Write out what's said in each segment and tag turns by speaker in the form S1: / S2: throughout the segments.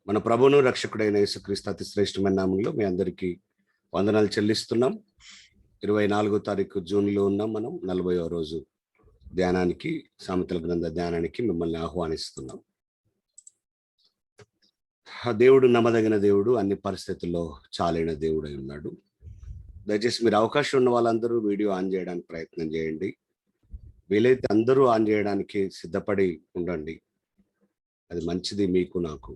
S1: మన ప్రభువును రక్షకుడైన యేసుక్రీస్తు అతి శ్రేష్టమైన నామంలో మీ అందరికీ వందనాలు చెల్లిస్తున్నాం. 24 తారీఖు జూన్లో ఉన్నాం. మనం 40వ రోజు ధ్యానానికి, సామెతల గ్రంథ ధ్యానానికి మిమ్మల్ని ఆహ్వానిస్తున్నాం. దేవుడు నమ్మదగిన దేవుడు, అన్ని పరిస్థితుల్లో చాలైన దేవుడై ఉన్నాడు. దయచేసి మీరు అవకాశం ఉన్న వాళ్ళందరూ వీడియో ఆన్ చేయడానికి ప్రయత్నం చేయండి. వీలైతే అందరూ ఆన్ చేయడానికి సిద్ధపడి ఉండండి. అది మంచిది మీకు నాకు.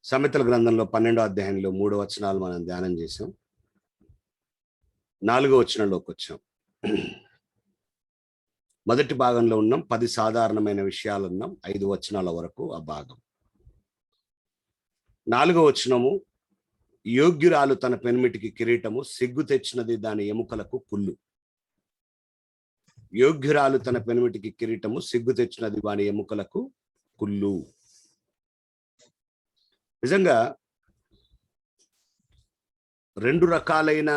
S1: సామెతల గ్రంథంలో 12వ అధ్యాయంలో 3 వచనాలు మనం ధ్యానం చేసాం. 4వ వచనంలోకి వచ్చాం. మొదటి భాగంలో ఉన్నాం. 10 సాధారణమైన విషయాలు ఉన్నాం. 5 వచనాల వరకు ఆ భాగం. 4వ వచనము, యోగ్యురాలు తన పెనిమిటికి కిరీటము, సిగ్గు తెచ్చినది దాని ఎముకలకు కుళ్ళు. యోగ్యురాలు తన పెనిమిటికి కిరీటము, సిగ్గు తెచ్చినది వాని ఎముకలకు కుళ్ళు. నిజంగా 2 రకాలైన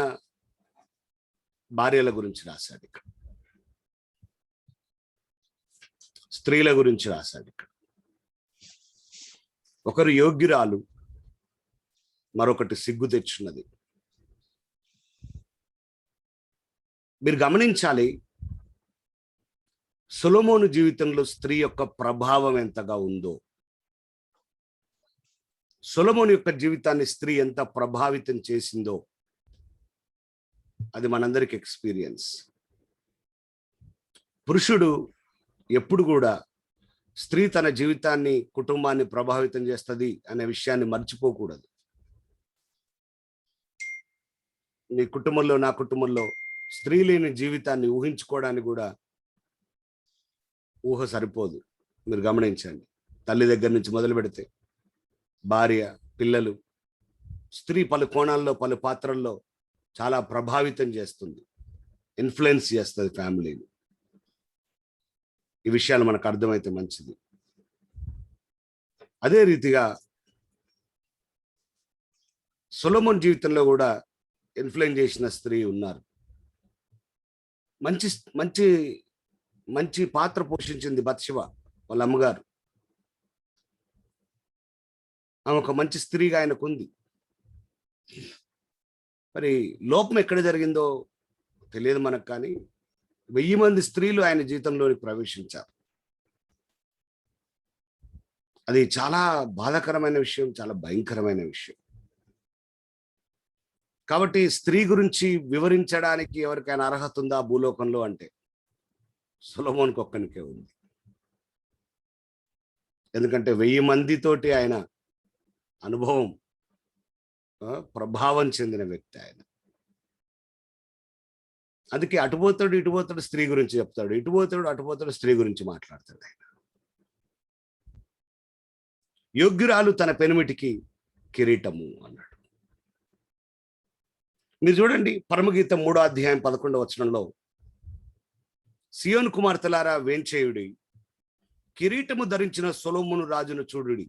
S1: భార్యల గురించి రాశాడు ఇక్కడ. స్త్రీల గురించి రాశాడు ఇక్కడ. ఒకరు యోగ్యురాలు, మరొకటి సిగ్గు తెచ్చున్నది. మీరు గమనించాలి, సొలొమోను జీవితంలో స్త్రీ యొక్క ప్రభావం ఎంతగా ఉందో, సొలొమోను యొక్క జీవితాన్ని స్త్రీ ఎంత ప్రభావితం చేసిందో అది మనందరికి ఎక్స్పీరియన్స్. పురుషుడు ఎప్పుడు కూడా స్త్రీ తన జీవితాన్ని, కుటుంబాన్ని ప్రభావితం చేస్తుంది అనే విషయాన్ని మర్చిపోకూడదు. నీ కుటుంబంలో, నా కుటుంబంలో స్త్రీ లేని జీవితాన్ని ఊహించుకోవడానికి కూడా ఊహ సరిపోదు. మీరు గమనించండి. తల్లి దగ్గర నుంచి మొదలు పెడితే భార్య, పిల్లలు, స్త్రీ పలు కోణాల్లో, పలు పాత్రల్లో చాలా ప్రభావితం చేస్తుంది, ఇన్ఫ్లుయెన్స్ చేస్తుంది ఫ్యామిలీని. ఈ విషయాలు మనకు అర్థమైతే మంచిది. అదే రీతిగా సొలొమోన్ జీవితంలో కూడా ఇన్ఫ్లుయెన్స్ చేసిన స్త్రీ ఉన్నారు. మంచి మంచి మంచి పాత్ర పోషించింది బత్షెబ, వాళ్ళ అమ్మగారు. ఆమె ఒక మంచి స్త్రీగా ఆయనకు ఉంది. మరి లోపం ఎక్కడ జరిగిందో తెలియదు మనకు, కానీ 1000 మంది స్త్రీలు ఆయన జీవితంలోకి ప్రవేశించారు. అది చాలా బాధాకరమైన విషయం, చాలా భయంకరమైన విషయం. కాబట్టి స్త్రీ గురించి వివరించడానికి ఎవరికైనా అర్హత ఉందా భూలోకంలో అంటే సొలొమోనుకు ఒక్కనికే ఉంది. ఎందుకంటే 1000 మందితోటి ఆయన అనుభవం, ప్రభావం చెందిన వ్యక్తి ఆయన. అందుకే అటుపోతాడు ఇటుపోతాడు స్త్రీ గురించి చెప్తాడు, ఇటుపోతాడు అటుపోతాడు స్త్రీ గురించి మాట్లాడతాడు ఆయన. యోగ్యురాలు తన పెనిమిటికి కిరీటము అన్నాడు. మీరు చూడండి, పరమగీతం 3వ అధ్యాయం 11వ వచనంలో, సియోను కుమార్తెలారా వేంచేయుడి, కిరీటము ధరించిన సొలొమోను రాజును చూడుడి,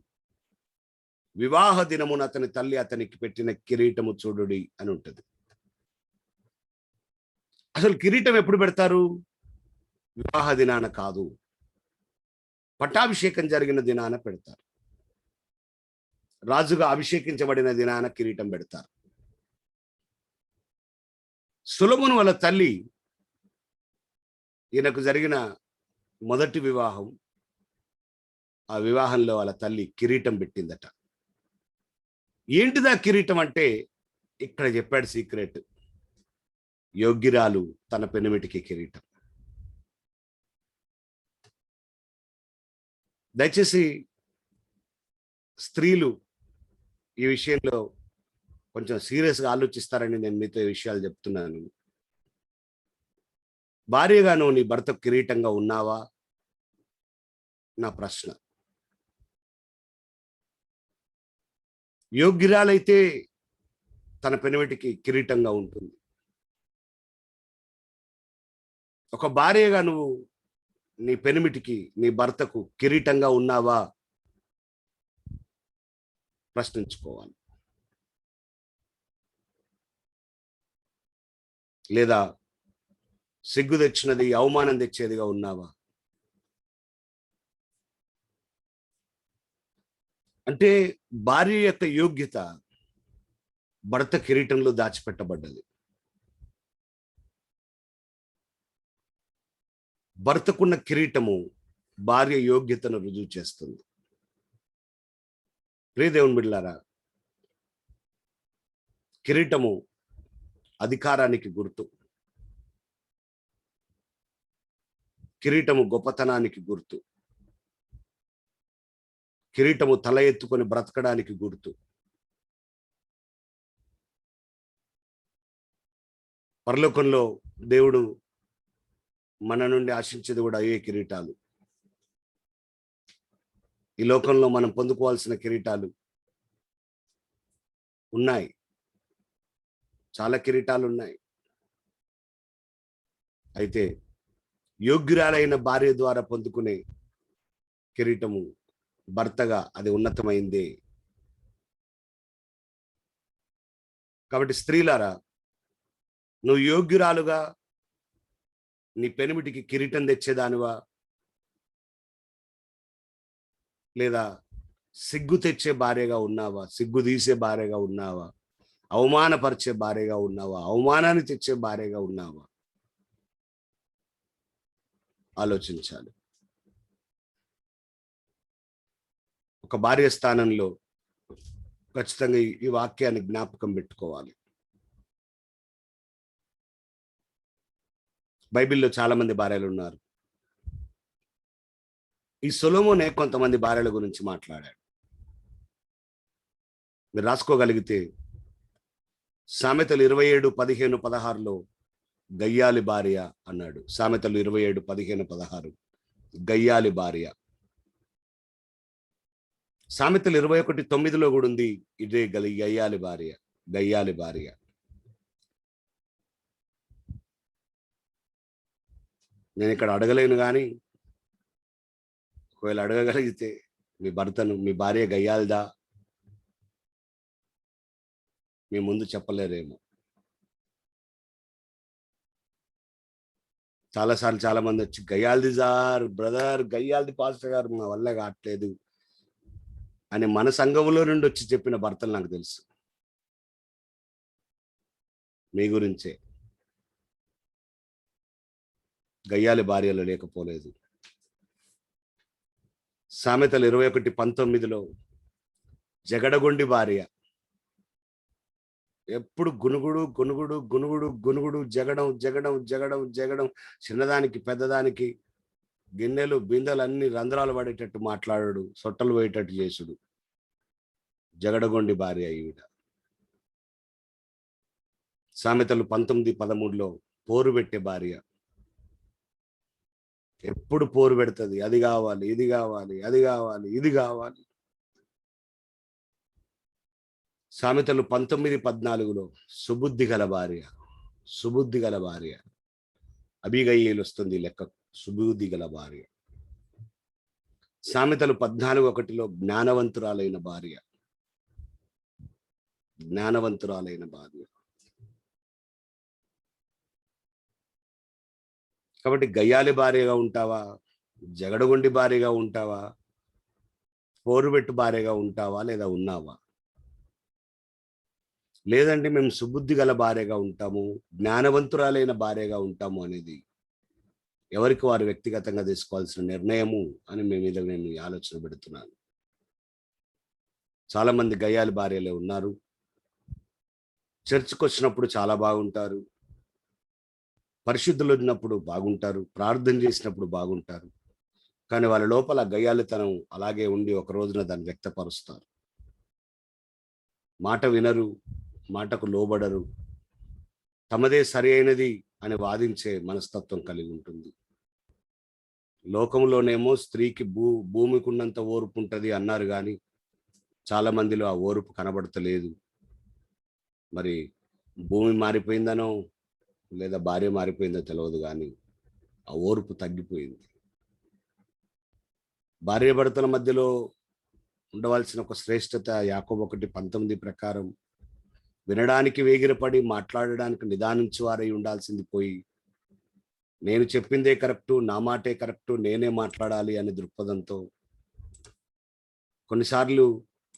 S1: వివాహ దినమున అతని తల్లి అతనికి పెట్టిన కిరీటము చూడుడి అని ఉంటుంది. అసలు కిరీటం ఎప్పుడు పెడతారు? వివాహ దినాన కాదు, పట్టాభిషేకం జరిగిన దినాన పెడతారు. రాజుగా అభిషేకించబడిన దినాన కిరీటం పెడతారు. సొలొమోను వాళ్ళ తల్లి, ఈయనకు జరిగిన మొదటి వివాహం, ఆ వివాహంలో వాళ్ళ తల్లి కిరీటం పెట్టిందట. ఏంటిదా కిరీటం అంటే ఇక్కడ చెప్పాడు సీక్రెట్. యోగ్యురాలు తన పెనిమిటికి కిరీటం. దయచేసి స్త్రీలు ఈ విషయంలో కొంచెం సీరియస్గా ఆలోచిస్తారని నేను మీతో ఈ విషయాలు చెప్తున్నాను. భార్యగా నువ్వు నీ భర్తకు కిరీటంగా ఉన్నావా? నా ప్రశ్న. యోగ్యురాలైతే తన పెనిమిటికి కిరీటంగా ఉంటుంది. ఒక భార్యగా నువ్వు నీ పెనిమిటికి, నీ భర్తకు కిరీటంగా ఉన్నావా? ప్రశ్నించుకోవాలి. లేదా సిగ్గు తెచ్చినది, అవమానం తెచ్చేదిగా ఉన్నావా? అంటే భార్య యొక్క యోగ్యత భర్త కిరీటంలో దాచిపెట్టబడ్డది. భర్తకున్న కిరీటము భార్య యోగ్యతను రుజువు చేస్తుంది. ప్రియ దేవుని బిడ్డలారా, కిరీటము అధికారానికి గుర్తు. కిరీటము గొప్పతనానికి గుర్తు. కిరీటము తల ఎత్తుకొని బ్రతకడానికి గుర్తు. పరలోకంలో దేవుడు మన నుండి ఆశించేది కూడా అయ్యే కిరీటాలు. ఈ లోకంలో మనం పొందుకోవాల్సిన కిరీటాలు ఉన్నాయి, చాలా కిరీటాలు ఉన్నాయి. అయితే యోగ్యురాలైన భార్య ద్వారా పొందుకునే కిరీటము భర్తగా అది ఉన్నతమైందే. కాబట్టి స్త్రీలారా, నువ్వు యోగ్యురాలుగా నీ పెనిమిటికి కిరీటం తెచ్చేదానివా, లేదా సిగ్గు తెచ్చే భార్యగా ఉన్నావా, సిగ్గు తీసే భార్యగా ఉన్నావా, అవమానపరిచే భార్యగా ఉన్నావా, అవమానాన్ని తెచ్చే భార్యగా ఉన్నావా? ఆలోచించాలి. ఒక భార్య స్థానంలో ఖచ్చితంగా ఈ వాక్యాన్ని జ్ఞాపకం పెట్టుకోవాలి. బైబిల్లో చాలా మంది భార్యలు ఉన్నారు. ఈ సొలొమోనే కొంతమంది భార్యల గురించి మాట్లాడాడు. మీరు రాసుకోగలిగితే సామెతలు 27:15-16 గయ్యాలి భార్య అన్నాడు. సామెతలు 27:15-16 గయ్యాలి భార్య. సామెతలు 21:9 కూడా ఉంది ఇదే గయ్యాలి భార్య, గయ్యాలి భార్య. నేను ఇక్కడ అడగలేను కానీ ఒకవేళ అడగగలిగితే మీ భర్తను, మీ భార్య గయ్యాలిదా, మీ ముందు చెప్పలేరేమో. చాలాసార్లు చాలా మంది వచ్చి గయ్యాలిది సార్, బ్రదర్ గయ్యాలిది పాస్టర్ గారు, మా వల్ల కావట్లేదు అని మన సంఘంలో నుండి వచ్చి చెప్పిన భర్తలు నాకు తెలుసు. మీ గురించే గయ్యాలి భార్యలు లేకపోలేదు. సామెతలు 21:19 జగడగొండి భార్య. ఎప్పుడు గునుగుడు గునుగుడు గునుగుడు గునుగుడు, జగడం జగడం జగడం జగడం, చిన్నదానికి పెద్దదానికి గిన్నెలు బిందెలు అన్ని రంధ్రాలు పడేటట్టు మాట్లాడు, సొట్టలు పోయేటట్టు చేసుడు. జగడగొండి భార్య ఈవిడ. సామెతలు 19:13 పోరు పెట్టే భార్య. ఎప్పుడు పోరు పెడుతుంది, అది కావాలి, ఇది కావాలి, అది కావాలి, ఇది కావాలి. సామెతలు 19:14 సుబుద్ధి గల భార్య. సుబుద్ధి గల భార్య. అబీగయీలు వస్తుంది లెక్క. సుబుద్ధి గల భార్య. సామెతలు 14:1 జ్ఞానవంతురాలైన భార్య. జ్ఞానవంతురాలైన భార్య. కాబట్టి గయ్యాలి భార్యగా ఉంటావా, జగడగొండి భార్యగా ఉంటావా, పోరుబెట్టు భార్యగా ఉంటావా, లేదా ఉన్నావా? లేదంటే మేము సుబుద్ధి గల భార్యగా ఉంటాము, జ్ఞానవంతురాలైన భార్యగా ఉంటాము అనేది ఎవరికి వారు వ్యక్తిగతంగా తీసుకోవాల్సిన నిర్ణయము అని నేను ఆలోచన పెడుతున్నాను. చాలా మంది గయ్యాలి భార్యలే ఉన్నారు. చర్చికి వచ్చినప్పుడు చాలా బాగుంటారు, పరిశుద్ధులు ఉన్నప్పుడు బాగుంటారు, ప్రార్థన చేసినప్పుడు బాగుంటారు, కానీ వాళ్ళ లోపల గయ్యాలితనం అలాగే ఉండి ఒక రోజున దాన్ని వ్యక్తపరుస్తారు. మాట వినరు, మాటకు లోబడరు, తమదే సరి అయినది అని వాదించే మనస్తత్వం కలిగి ఉంటుంది. లోకంలోనేమో స్త్రీకి భూమికి ఉన్నంత ఓర్పు ఉంటుంది అన్నారు, కానీ చాలా మందిలో ఆ ఓర్పు కనబడతలేదు. మరి భూమి మారిపోయిందనో లేదా భార్య మారిపోయిందో తెలియదు, కానీ ఆ ఓర్పు తగ్గిపోయింది. భార్య భర్తల మధ్యలో ఉండవలసిన ఒక శ్రేష్టత యాకోబు 1:19 ప్రకారం వినడానికి వేగిరపడి మాట్లాడడానికి నిదానించువారై ఉండాల్సింది పోయి, నేను చెప్పిందే కరెక్టు, నా మాటే కరెక్టు, నేనే మాట్లాడాలి అనే దృక్పథంతో కొన్నిసార్లు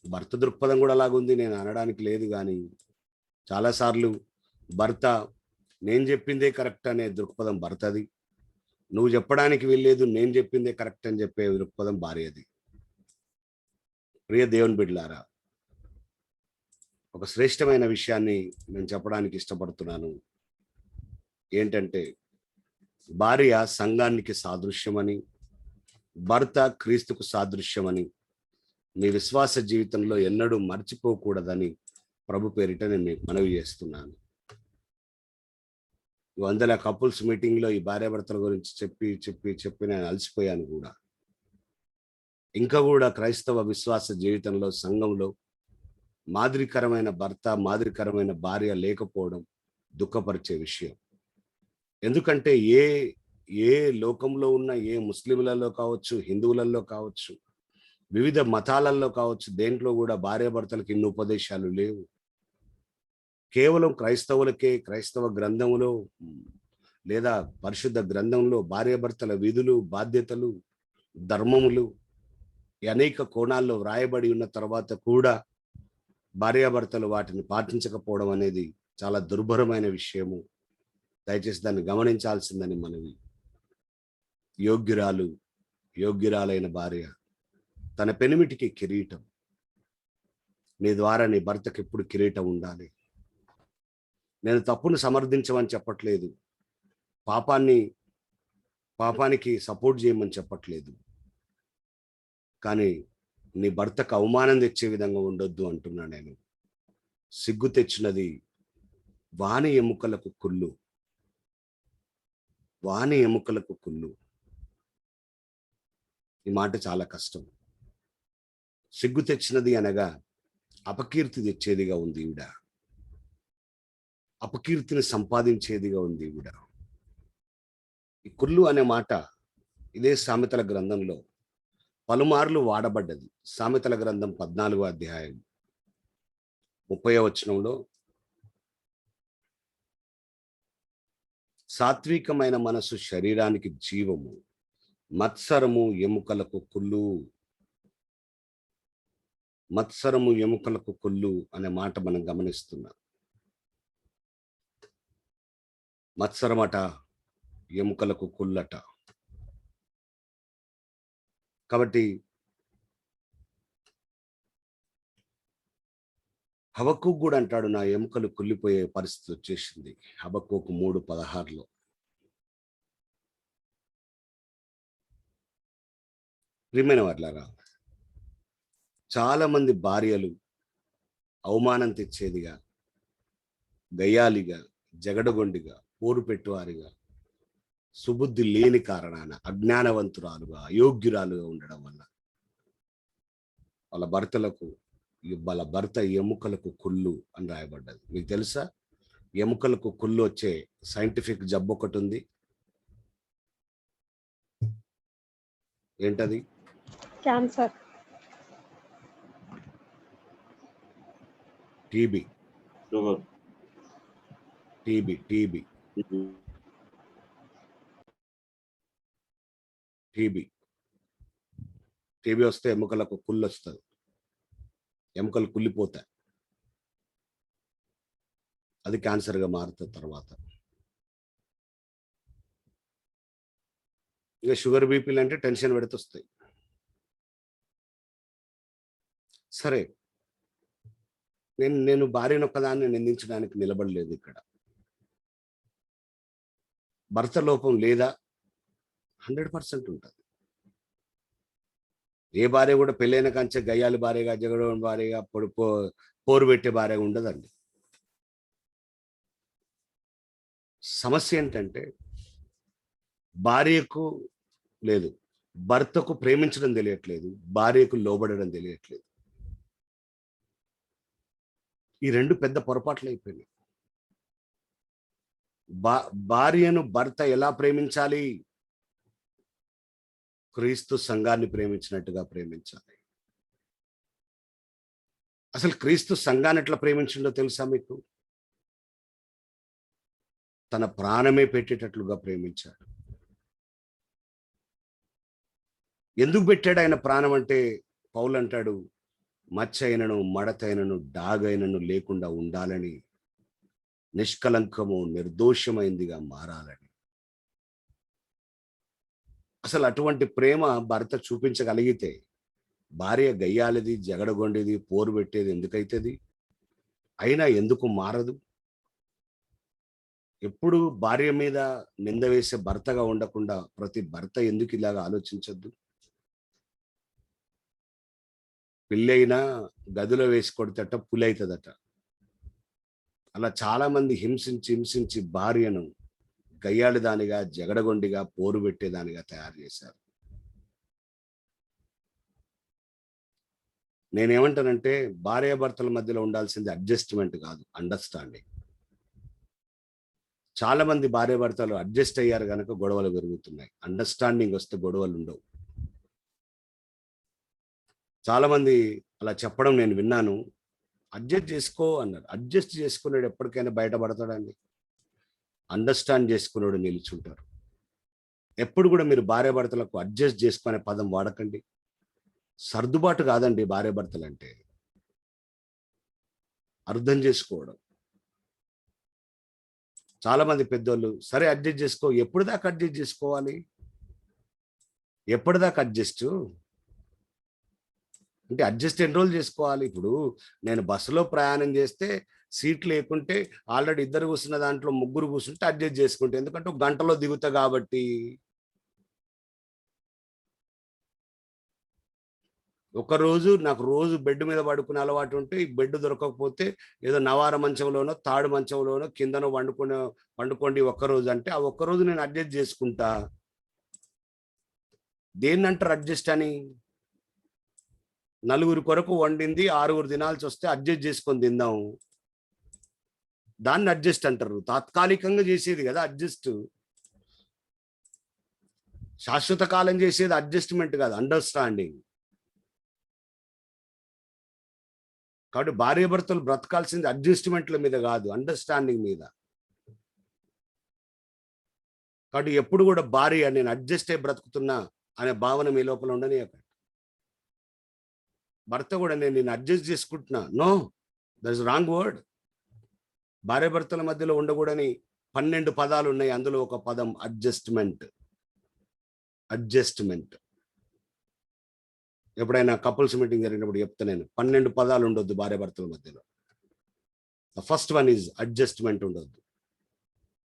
S1: భర్త దృక్పథం కూడా అలాగుంది, నేను అనడానికి లేదు. కానీ చాలాసార్లు భర్త నేను చెప్పిందే కరెక్ట్ అనే దృక్పథం భర్తది, నువ్వు చెప్పడానికి వెళ్ళలేదు, నేను చెప్పిందే కరెక్ట్ అని చెప్పే దృక్పథం భార్యది. ప్రియ దేవుని బిడ్డలారా, ఒక శ్రేష్టమైన విషయాన్ని నేను చెప్పడానికి ఇష్టపడుతున్నాను. ఏంటంటే, భార్య సంఘానికి సాదృశ్యమని, భర్త క్రీస్తుకు సాదృశ్యమని మీ విశ్వాస జీవితంలో ఎన్నడూ మర్చిపోకూడదని ప్రభు పేరిట నేను మీకు మనవి చేస్తున్నాను. వందల కపుల్స్ మీటింగ్లో ఈ భార్యాభర్తల గురించి చెప్పి చెప్పి చెప్పి నేను అలసిపోయాను కూడా. ఇంకా కూడా క్రైస్తవ విశ్వాస జీవితంలో, సంఘంలో మాదిరికరమైన భర్త, మాదిరికరమైన భార్య లేకపోవడం దుఃఖపరిచే విషయం. ఎందుకంటే ఏ లోకంలో ఉన్న, ఏ ముస్లింలలో కావచ్చు, హిందువులలో కావచ్చు, వివిధ మతాలలో కావచ్చు, దేంట్లో కూడా భార్యాభర్తలకు ఇన్ని ఉపదేశాలు లేవు. కేవలం క్రైస్తవులకే క్రైస్తవ గ్రంథంలో లేదా పరిశుద్ధ గ్రంథంలో భార్యాభర్తల విధులు, బాధ్యతలు, ధర్మములు అనేక కోణాల్లో వ్రాయబడి ఉన్న తర్వాత కూడా భార్యాభర్తలు వాటిని పాటించకపోవడం అనేది చాలా దుర్భరమైన విషయము. దయచేసి దాన్ని గమనించాల్సిందని మనవి. యోగ్యురాలైన భార్య తన పెనిమిటికి కిరీటం. నీ ద్వారా నీ భర్తకి ఎప్పుడు కిరీటం ఉండాలి. నేను తప్పును సమర్థించమని చెప్పట్లేదు, పాపానికి సపోర్ట్ చేయమని చెప్పట్లేదు. కానీ నీ భర్తకు అవమానం తెచ్చే విధంగా ఉండొద్దు అంటున్నా నేను. సిగ్గు తెచ్చినది వాని ఎముకలకు కుళ్ళు, వాని ఎముకలకు కుళ్ళు. ఈ మాట చాలా కష్టం. సిగ్గు తెచ్చినది అనగా అపకీర్తి తెచ్చేదిగా ఉంది ఈవిడ, అపకీర్తిని సంపాదించేదిగా ఉంది ఈవిడ. ఈ కుళ్ళు అనే మాట ఇదే సామెతల గ్రంథంలో పలుమార్లు వాడబడ్డది. సామెతల గ్రంథం 14వ అధ్యాయం 30వ వచనంలో, సాత్వికమైన మనసు శరీరానికి జీవము, మత్సరము ఎముకలకు కుళ్ళు. మత్సరము ఎముకలకు కుళ్ళు అనే మాట మనం గమనిస్తున్నాం. మత్సరమట ఎముకలకు కుళ్ళట. కాబట్టి హబక్కూకు కూడా అంటాడు, నా ఎముకలు కుళ్ళిపోయే పరిస్థితి వచ్చేసింది. హబక్కూకు 3:16లో. ప్రియమైన వారులారా, చాలా మంది భార్యలు అవమానం తెచ్చేదిగా, గయ్యాలిగా, జగడగొండిగా, పోరు పెట్టువారిగా, సుబుద్ధి లేని కారణాన అజ్ఞానవంతురాలుగా, అయోగ్యురాలుగా ఉండడం వల్ల వాళ్ళ భర్త ఎముకలకు కుళ్ళు అని రాయబడ్డది. మీకు తెలుసా, ఎముకలకు కుళ్ళు వచ్చే సైంటిఫిక్ జబ్బు ఒకటి ఉంది. ఏంటది?
S2: క్యాన్సర్.
S1: టీబీ. వస్తే ఎముకలకు కుళ్ళు వస్తుంది, ఎముకలు కుళ్ళిపోతాయి, అది క్యాన్సర్గా మారుతుంది. తర్వాత ఇక షుగర్, బీపీలు అంటే టెన్షన్ పెడితే వస్తాయి. సరే, నేను భార్యను ఒక్కదాన్ని నిందించడానికి నిలబడలేదు ఇక్కడ. భర్త లోపం లేదా? 100% ఉంటుంది. ఏ భార్య కూడా పెళ్ళైన కంచె గయ్యాలి భార్యగా, జగడోని భార్యగా, పోరు పెట్టే భార్యగా ఉండదండి. సమస్య ఏంటంటే, భర్తకు ప్రేమించడం తెలియట్లేదు, భార్యకు లోబడడం తెలియట్లేదు. ఈ రెండు పెద్ద పొరపాట్లు అయిపోయినాయి. భార్యను భర్త ఎలా ప్రేమించాలి? క్రీస్తు సంఘాన్ని ప్రేమించినట్టుగా ప్రేమించాలి. అసలు క్రీస్తు సంఘాన్ని ఎట్లా ప్రేమించిండో తెలుసా మీకు? తన ప్రాణమే పెట్టేటట్లుగా ప్రేమించాడు. ఎందుకు పెట్టాడు ఆయన ప్రాణం అంటే, పౌలు అంటాడు, మచ్చైనను మడతైనను డాగైనను లేకుండా ఉండాలని, నిష్కలంకము నిర్దోషమైందిగా మారాలని. అసలు అటువంటి ప్రేమ భర్త చూపించగలిగితే భార్య గయ్యాలిది, జగడగొండేది, పోరు పెట్టేది ఎందుకైతుంది? అయినా ఎందుకు మారదు? ఎప్పుడు భార్య మీద నింద వేసే భర్తగా ఉండకుండా ప్రతి భర్త ఎందుకు ఇలాగ ఆలోచించొద్దు? పిల్లైనా గదిలో వేసి కొడితేట పులి అవుతుందట. అలా చాలా మంది హింసించి హింసించి భార్యను గయ్యాళిదానిగా, జగడగొండిగా, పోరు పెట్టేదానిగా తయారు చేశారు. నేనేమంటానంటే భార్యాభర్తల మధ్యలో ఉండాల్సింది అడ్జస్ట్మెంట్ కాదు, అండర్స్టాండింగ్. చాలా మంది భార్యాభర్తలు అడ్జస్ట్ అయ్యారు కనుక గొడవలు పెరుగుతున్నాయి. అండర్స్టాండింగ్ వస్తే గొడవలు ఉండవు. చాలా మంది అలా చెప్పడం నేను విన్నాను. అడ్జస్ట్ చేసుకో అన్నారు. అడ్జస్ట్ చేసుకున్నాడు ఎప్పటికైనా బయటపడతాడండి. అండర్స్టాండ్ చేసుకున్నాడు నిలుచుంటారు. ఎప్పుడు కూడా మీరు భార్యాభర్తలకు అడ్జస్ట్ చేసుకునే పదం వాడకండి. సర్దుబాటు కాదండి భార్యాభర్తలు అంటే, అర్థం చేసుకోవడం. చాలా మంది పెద్దోళ్ళు సరే అడ్జస్ట్ చేసుకో, ఎప్పుడు దాకా అడ్జస్ట్ చేసుకోవాలి? ఎప్పటిదాకా అడ్జస్ట్ అంటే అడ్జస్ట్ ఎన్ని రోజులు చేసుకోవాలి? ఇప్పుడు నేను బస్సులో ప్రయాణం చేస్తే సీట్ లేకుంటే ఆల్రెడీ ఇద్దరు కూర్చున్న దాంట్లో ముగ్గురు కూర్చుంటే అడ్జస్ట్ చేసుకుంటే, ఎందుకంటే ఒక గంటలో దిగుతా కాబట్టి. ఒకరోజు నాకు రోజు బెడ్ మీద పడుకునే అలవాటు ఉంటే ఈ బెడ్ దొరకకపోతే ఏదో నవార మంచంలోనో తాడు మంచంలోనో కిందనో వండుకోండి ఒక్కరోజు అంటే ఆ ఒక్కరోజు నేను అడ్జస్ట్ చేసుకుంటా. దేన్నంటారు అడ్జస్ట్ అని? నలుగురు కొరకు వండింది 6గురు తినాల్సి వస్తే అడ్జస్ట్ చేసుకొని తిందాం, దాన్ని అడ్జస్ట్ అంటారు. తాత్కాలికంగా చేసేది కదా అడ్జస్ట్. శాశ్వత కాలం చేసేది అడ్జస్ట్మెంట్ కాదు, అండర్స్టాండింగ్. కాబట్టి భార్యాభర్తలు బ్రతకాల్సింది అడ్జస్ట్మెంట్ల మీద కాదు, అండర్స్టాండింగ్ మీద. కాబట్టి ఎప్పుడు కూడా భార్య నేను అడ్జస్ట్ అయి బ్రతుకుతున్నా అనే భావన మీ లోపల ఉండని. భర్త కూడా నేను అడ్జస్ట్ చేసుకుంటున్నా, no, that is wrong word. భార్యాభర్తల మధ్యలో ఉండకూడని 12 పదాలు ఉన్నాయి. అందులో ఒక పదం అడ్జస్ట్మెంట్. అడ్జస్ట్మెంట్ ఎప్పుడైనా కపుల్స్ మీటింగ్ జరిగినప్పుడు చెప్తా నేను, 12 పదాలు ఉండొద్దు భార్యాభర్తల మధ్యలో. The first one is adjustment ఉండొద్దు,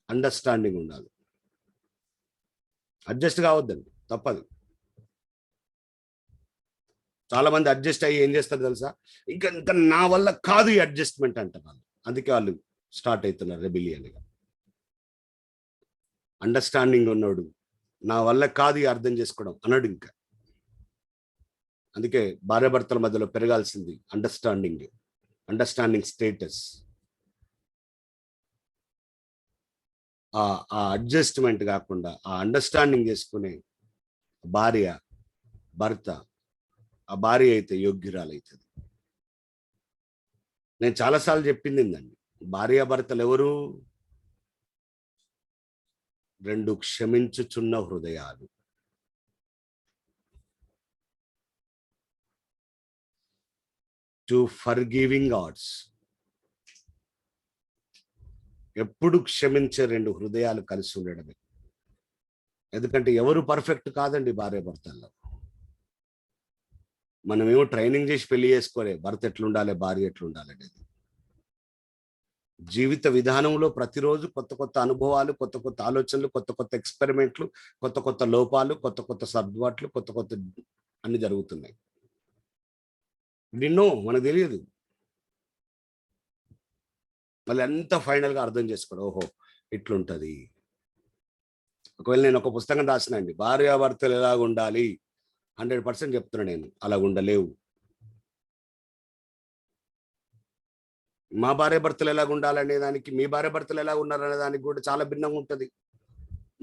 S1: అండర్స్టాండింగ్ ఉండాలి. అడ్జస్ట్ కావద్దండి, తప్పదు. చాలా మంది అడ్జస్ట్ అయ్యి ఏం చేస్తారు తెలుసా? ఇంకా ఇంకా నా వల్ల కాదు ఈ అడ్జస్ట్మెంట్ అంటున్నారు. అందుకే వాళ్ళు స్టార్ట్ అవుతున్నారు రెబిలియన్గా. అండర్స్టాండింగ్ ఉన్నాడు నా వల్ల కాదు అర్థం చేసుకోవడం అన్నాడు. ఇంకా అందుకే భార్యాభర్తల మధ్యలో పెరగాల్సింది అండర్స్టాండింగ్ స్టేటస్. ఆ అడ్జస్ట్మెంట్ కాకుండా ఆ అండర్స్టాండింగ్ చేసుకునే భర్త, ఆ భార్య అయితే యోగ్యురాలవుతుంది. నేను చాలాసార్లు చెప్పింది ఏందండి, భార్యాభర్తలు ఎవరు? 2 క్షమించుచున్న హృదయాలు. To forgiving hearts. ఎప్పుడు క్షమించే 2 హృదయాలు కలిసి ఉండడమే. ఎందుకంటే ఎవరు పర్ఫెక్ట్ కాదండి భార్యాభర్తల్లో. మనమేమో ట్రైనింగ్ చేసి పెళ్లి చేసుకోలే భర్త ఎట్లుండాలి, భార్య ఎట్లుండాలి అనేది. జీవిత విధానంలో ప్రతిరోజు కొత్త కొత్త అనుభవాలు, కొత్త కొత్త ఆలోచనలు, కొత్త కొత్త ఎక్స్పెరిమెంట్లు, కొత్త కొత్త లోపాలు, కొత్త కొత్త సర్దుబాట్లు, కొత్త కొత్త అన్ని జరుగుతున్నాయి. నిన్నో మనకు తెలియదు. మళ్ళీ అంతా ఫైనల్గా అర్థం చేసుకోవడం, ఓహో ఇట్లుంటది. ఒకవేళ నేను ఒక పుస్తకం రాసిన అండి, భార్యాభర్తలు ఎలాగ ఉండాలి 100% చెప్తున్నా నేను, అలా ఉండలేవు. మా భార్యాభర్తలు ఎలాగ ఉండాలనే దానికి మీ భార్యాభర్తలు ఎలాగ ఉన్నారనే దానికి కూడా చాలా భిన్నంగా ఉంటుంది.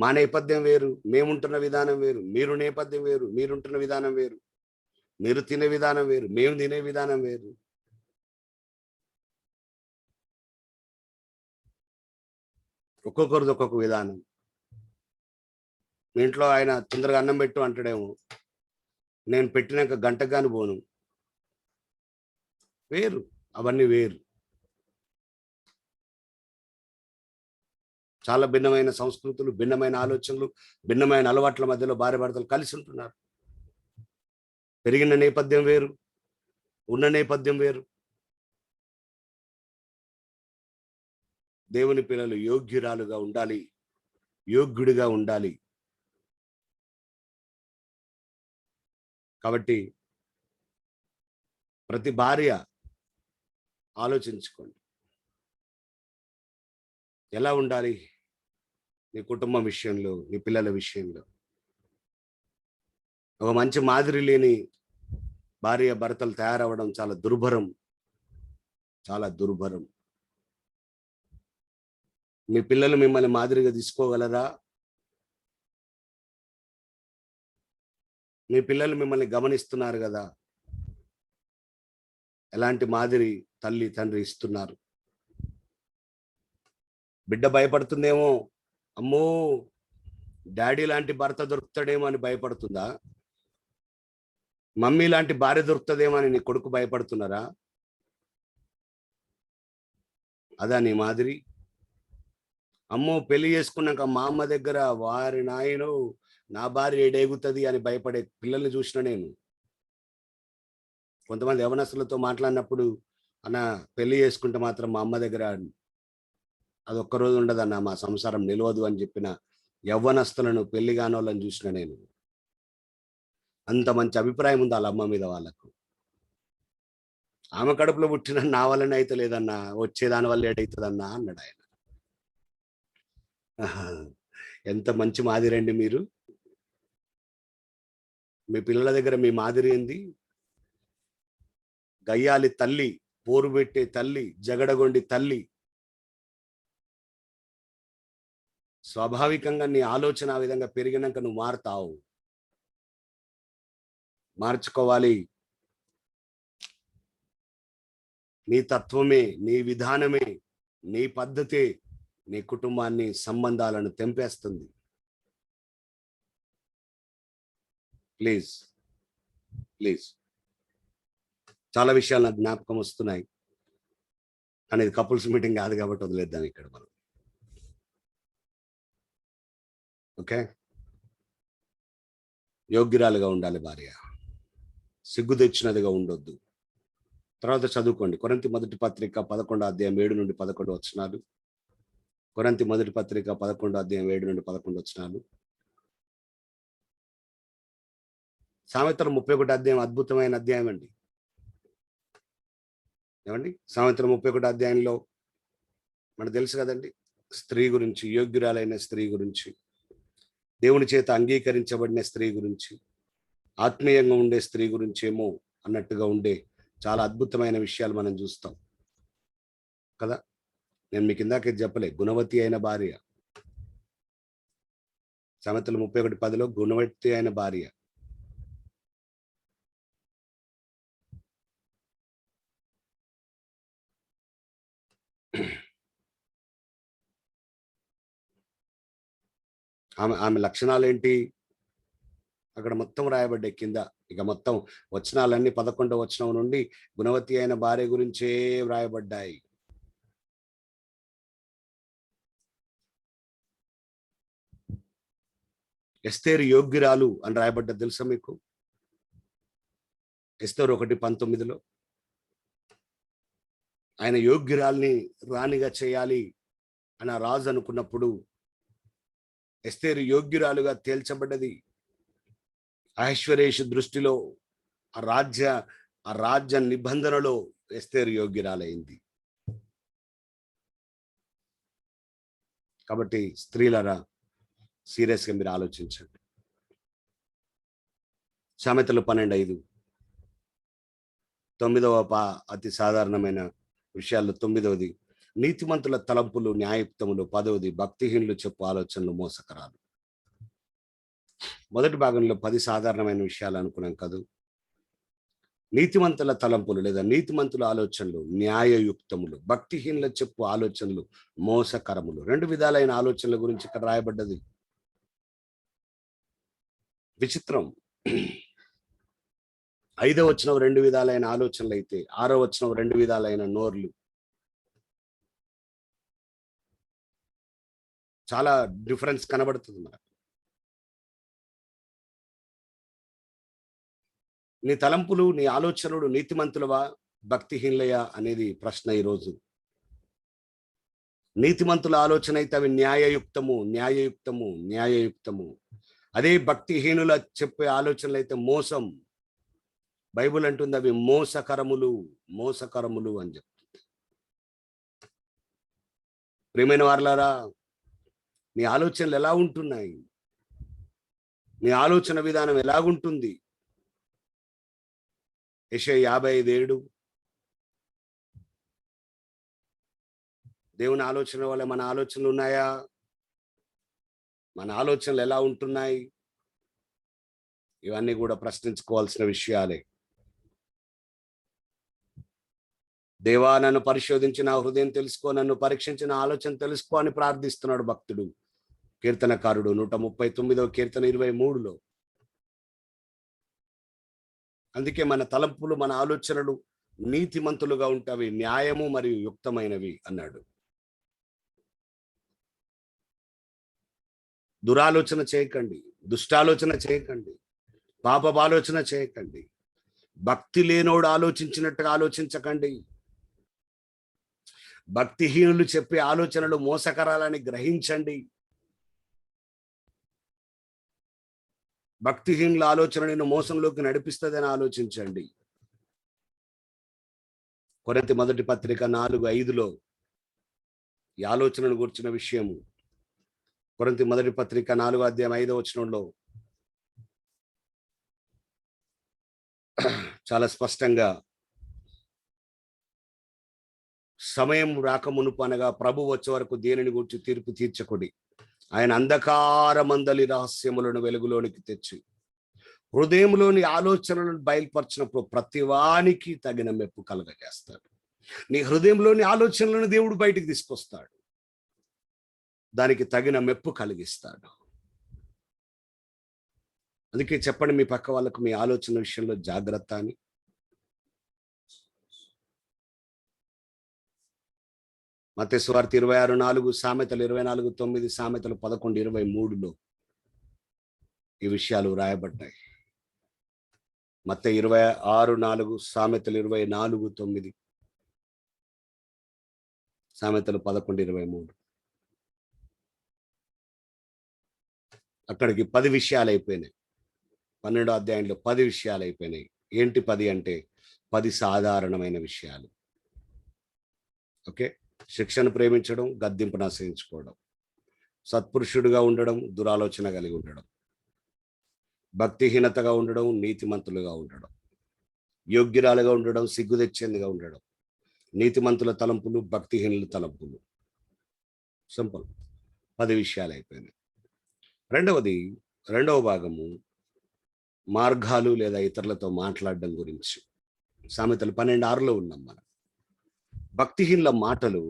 S1: మా నేపథ్యం వేరు, మేముంటున్న విధానం వేరు, మీరు నేపథ్యం వేరు, మీరుంటున్న విధానం వేరు, మీరు తినే విధానం వేరు, మేము తినే విధానం వేరు. ఒక్కొక్కరిది ఒక్కొక్క విధానం. మీ ఇంట్లో ఆయన తొందరగా అన్నం పెట్టు అంటాడేమో, నేను పెట్టినాక గంటకు గాని పోను. వేరు, అవన్నీ వేరు. చాలా భిన్నమైన సంస్కృతులు, భిన్నమైన ఆలోచనలు, భిన్నమైన అలవాట్ల మధ్యలో భార్య భర్తలు కలిసి ఉంటున్నారు. పెరిగిన నేపథ్యం వేరు, ఉన్న నేపథ్యం వేరు. దేవుని పిల్లలు యోగ్యురాలుగా ఉండాలి, యోగ్యుడిగా ఉండాలి. కాబట్టి ప్రతి భార్య ఆలోచించుకోండి, ఎలా ఉండాలి నీ కుటుంబం విషయంలో, నీ పిల్లల విషయంలో. ఒక మంచి మాదిరి లేని భార్య భర్తలు తయారవడం చాలా దుర్భరం, చాలా దుర్భరం. మీ పిల్లలు మిమ్మల్ని మాదిరిగా తీసుకోగలరా? మీ పిల్లలు మిమ్మల్ని గమనిస్తున్నారు కదా, ఎలాంటి మాదిరి తల్లి తండ్రి ఇస్తున్నారు. బిడ్డ భయపడుతుందేమో, అమ్మో డాడీ లాంటి భర్త దొరుకుతాడేమో అని భయపడుతుందా? మమ్మీ లాంటి భార్య దొరుకుతుందేమో అని నీ కొడుకు భయపడుతున్నారా? అదా నీ మాదిరి? అమ్మో పెళ్లి చేసుకున్నాక మా అమ్మ దగ్గర వారి నాయను నా భార్య ఏడేగుతుంది అని భయపడే పిల్లల్ని చూసిన నేను. కొంతమంది యవనస్తులతో మాట్లాడినప్పుడు, అన్న పెళ్లి చేసుకుంటే మాత్రం మా అమ్మ దగ్గర అది ఒక్కరోజు ఉండదన్న, మా సంసారం నిలవదు అని చెప్పిన యవ్వనస్తులను, పెళ్లి కానోళ్ళని చూసిన నేను. అంత మంచి అభిప్రాయం ఉంది వాళ్ళ అమ్మ మీద వాళ్ళకు. ఆమె కడుపులో పుట్టిన నా వల్లనే అయితే లేదన్నా, వచ్చేదాని వల్ల ఏడైతుందన్నా అన్నాడు ఆయన. ఎంత మంచి మాదిరండి మీరు. మీ పిల్లల దగ్గర మీ మాదిరి ఏంది? గయ్యాలి తల్లి, పోరు పెట్టే తల్లి, జగడగొండి తల్లి. స్వాభావికంగా నీ ఆలోచన ఆ విధంగా పెరిగినాక నువ్వు మారుతావు. మార్చుకోవాలి. నీ తత్వమే, నీ విధానమే, నీ పద్ధతే నీ కుటుంబాన్ని, సంబంధాలను తెంపేస్తుంది. Please please. చాలా విషయాలు నాకు జ్ఞాపకం వస్తున్నాయి, కానీ ఇది కపుల్స్ మీటింగ్ కాదు కాబట్టి వదిలేద్దాం ఇక్కడ మనం. ఓకే, యోగ్యురాలుగా ఉండాలి భార్య, సిగ్గు తెచ్చినదిగా ఉండొద్దు. తర్వాత చదువుకోండి, కొరింథీ మొదటి పత్రిక 11వ అధ్యాయం 7 నుండి 11 వచనాలు. కొరింథీ మొదటి పత్రిక 11వ అధ్యాయం 7 నుండి 11 వచనాలు. సామెతలు 31 అధ్యాయం అద్భుతమైన అధ్యాయం అండి. ఏమండి, సామెతలు 31 అధ్యాయంలో మనకు తెలుసు కదండి, స్త్రీ గురించి, యోగ్యురాలైన స్త్రీ గురించి, దేవుని చేత అంగీకరించబడిన స్త్రీ గురించి, ఆత్మీయంగా ఉండే స్త్రీ గురించి ఏమో అన్నట్టుగా ఉండే చాలా అద్భుతమైన విషయాలు మనం చూస్తాం కదా. నేను మీకు ఇందాకే చెప్పలే, గుణవతి అయిన భార్య. సామెతలు 31:10లో గుణవతి అయిన భార్య. ఆమె లక్షణాలు ఏంటి అక్కడ మొత్తం రాయబడ్డాయి కింద. ఇక మొత్తం వచనాలన్నీ 11వ వచనం నుండి గుణవతి అయిన భార్య గురించే వ్రాయబడ్డాయి. ఎస్తేరు యోగ్యురాలు అని రాయబడ్డది తెలుసా మీకు? ఎస్తేరు 1:19లో ఆయన యోగ్యురాల్ని రాణిగా చేయాలి అని రాజు అనుకున్నప్పుడు ఎస్తేరు యోగ్యురాలుగా తేల్చబడ్డది. అహశ్వరేషు దృష్టిలో ఆ రాజ్య నిబంధనలో ఎస్తేరు యోగ్యురాలైంది. కాబట్టి స్త్రీలరా, సీరియస్గా మీరు ఆలోచించండి. సామెతలు 12:5 9వ అతి సాధారణమైన విషయాల్లో 9వది నీతిమంతుల తలంపులు న్యాయయుక్తములు, 10వది భక్తిహీనులు చెప్పు ఆలోచనలు మోసకరాలు. మొదటి భాగంలో 10 సాధారణమైన విషయాలు అనుకున్నాం కదా. నీతిమంతుల తలంపులు లేదా నీతిమంతుల ఆలోచనలు న్యాయయుక్తములు, భక్తిహీనుల చెప్పు ఆలోచనలు మోసకరములు. 2 విధాలైన ఆలోచనల గురించి ఇక్కడ రాయబడ్డది. విచిత్రం, 5వ వచనం 2 విధాలైన ఆలోచనలు అయితే 6వ వచనం 2 విధాలైన నోర్లు. చాలా డిఫరెన్స్ కనబడుతుంది మనకు. నీ తలంపులు, నీ ఆలోచనలు నీతిమంతులవా, భక్తిహీనులయా అనేది ప్రశ్న ఈరోజు. నీతిమంతుల ఆలోచన అయితే అవి న్యాయయుక్తము, న్యాయయుక్తము, న్యాయయుక్తము. అదే భక్తిహీనుల చెప్పే ఆలోచనలు అయితే మోసం. బైబిల్ అంటుంది అవి మోసకరములు, మోసకరములు అని చెప్తుంది. ప్రియమైన వారలారా, నీ ఆలోచనలు ఎలా ఉంటున్నాయి? నీ ఆలోచన విధానం ఎలాగుంటుంది? యెషయా 55:7 దేవుని ఆలోచన వల్ల మన ఆలోచనలు ఉన్నాయా? మన ఆలోచనలు ఎలా ఉంటున్నాయి? ఇవన్నీ కూడా ప్రశ్నించుకోవాల్సిన విషయాలే. దేవా, నన్ను పరిశోధించి నా హృదయం తెలుసుకో, నన్ను పరీక్షించిన ఆలోచన తెలుసుకో అని ప్రార్థిస్తున్నాడు భక్తుడు, కీర్తనకారుడు 139వ కీర్తన 23లో. అందుకే మన తలంపులు, మన ఆలోచనలు నీతిమంతులుగా ఉంటాయి, న్యాయము మరియు యుక్తమైనవి అన్నాడు. దురాలోచన చేయకండి, దుష్టాలోచన చేయకండి, పాపపాలోచన చేయకండి, భక్తి లేనోడు ఆలోచించినట్టుగా ఆలోచించకండి. భక్తిహీనులు చెప్పే ఆలోచనలు మోసకరాలని గ్రహించండి. భక్తిహీనుల ఆలోచన నిన్ను మోసంలోకి నడిపిస్తుందని ఆలోచించండి. కొరింథీ మొదటి పత్రిక 4:5లో ఈ ఆలోచనను గురించిన విషయము. కొరింథీ మొదటి పత్రిక 4వ అధ్యాయం 5వ వచనంలో చాలా స్పష్టంగా, సమయం రాకమునుపు అనగా ప్రభు వచ్చే వరకు దేనిని గురించి తీర్పు తీర్చకుడి. ఆయన అంధకారమందలి రహస్యములను వెలుగులోనికి తెచ్చి హృదయంలోని ఆలోచనలను బయలుపరిచినప్పుడు ప్రతివానికి తగిన మెప్పు కలగజేస్తాడు. నీ హృదయంలోని ఆలోచనలను దేవుడు బయటికి తీసుకొస్తాడు, దానికి తగిన మెప్పు కలిగిస్తాడు. అందుకే చెప్పండి మీ పక్క వాళ్ళకు, మీ ఆలోచన విషయంలో జాగ్రత్త అని. మత్తయి సువార్త 26:4, సామెతలు 24:9, సామెతలు 11:23లో ఈ విషయాలు రాయబడ్డాయి. మత్తయి 26:4, సామెతలు 24:9, సామెతలు 11:23. అక్కడికి 10 విషయాలు అయిపోయినాయి. 12వ అధ్యాయంలో 10 విషయాలు అయిపోయినాయి. ఏంటి 10 అంటే 10 సాధారణమైన విషయాలు. ఓకే, శిక్షను ప్రేమించడం, గద్దింపును ఆశ్రయించుకోవడం, సత్పురుషుడిగా ఉండడం, దురాలోచన కలిగి ఉండడం, భక్తిహీనతగా ఉండడం, నీతిమంతులుగా ఉండడం, యోగ్యురాలుగా ఉండడం, సిగ్గు తెచ్చేందుగా ఉండడం, నీతిమంతుల తలంపులు, భక్తిహీనుల తలంపులు. సింపుల్. 10 విషయాలు అయిపోయినాయి. రెండవ భాగము మార్గాలు లేదా ఇతరులతో మాట్లాడడం గురించి. సామెతలు 12:6లో ఉన్నాం మనం. భక్తిహీనుల మాటలు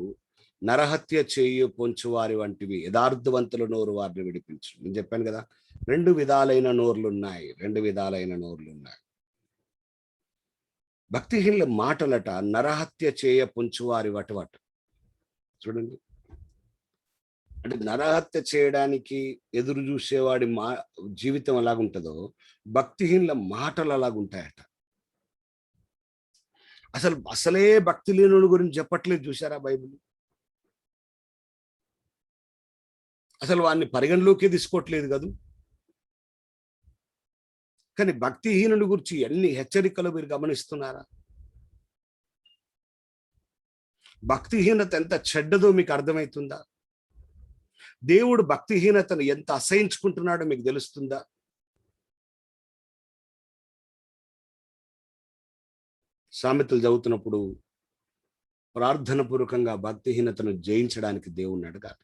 S1: నరహత్య చేయు పొంచువారి వంటివి, యథార్థవంతుల నోరు వారిని విడిపించు. నేను చెప్పాను కదా, 2 విధాలైన నోర్లు ఉన్నాయి, 2 విధాలైన నోర్లు ఉన్నాయి. భక్తిహీనుల మాటలట నరహత్య చేయ పొంచువారి వటవట. చూడండి, అంటే నరహత్య చేయడానికి ఎదురు చూసేవాడి జీవితం ఎలాగుంటుందో భక్తిహీనుల మాటలు అలాగుంటాయట. అసలే భక్తి లేనుడి గురించి చెప్పట్లేదు, చూసారా బైబిల్? అసలు వాడిని పరిగణలోకి తీసుకోవట్లేదు కదూ. కానీ భక్తిహీనుడి గురించి ఎన్ని హెచ్చరికలు మీరు గమనిస్తున్నారా? భక్తిహీనత ఎంత చెడ్డదో మీకు అర్థమవుతుందా? దేవుడు భక్తిహీనతను ఎంత అసహించుకుంటున్నాడో మీకు తెలుస్తుందా? సామెతలు చదువుతున్నప్పుడు ప్రార్థన పూర్వకంగా భక్తిహీనతను జయించడానికి దేవుణ్ణి అడగాలి.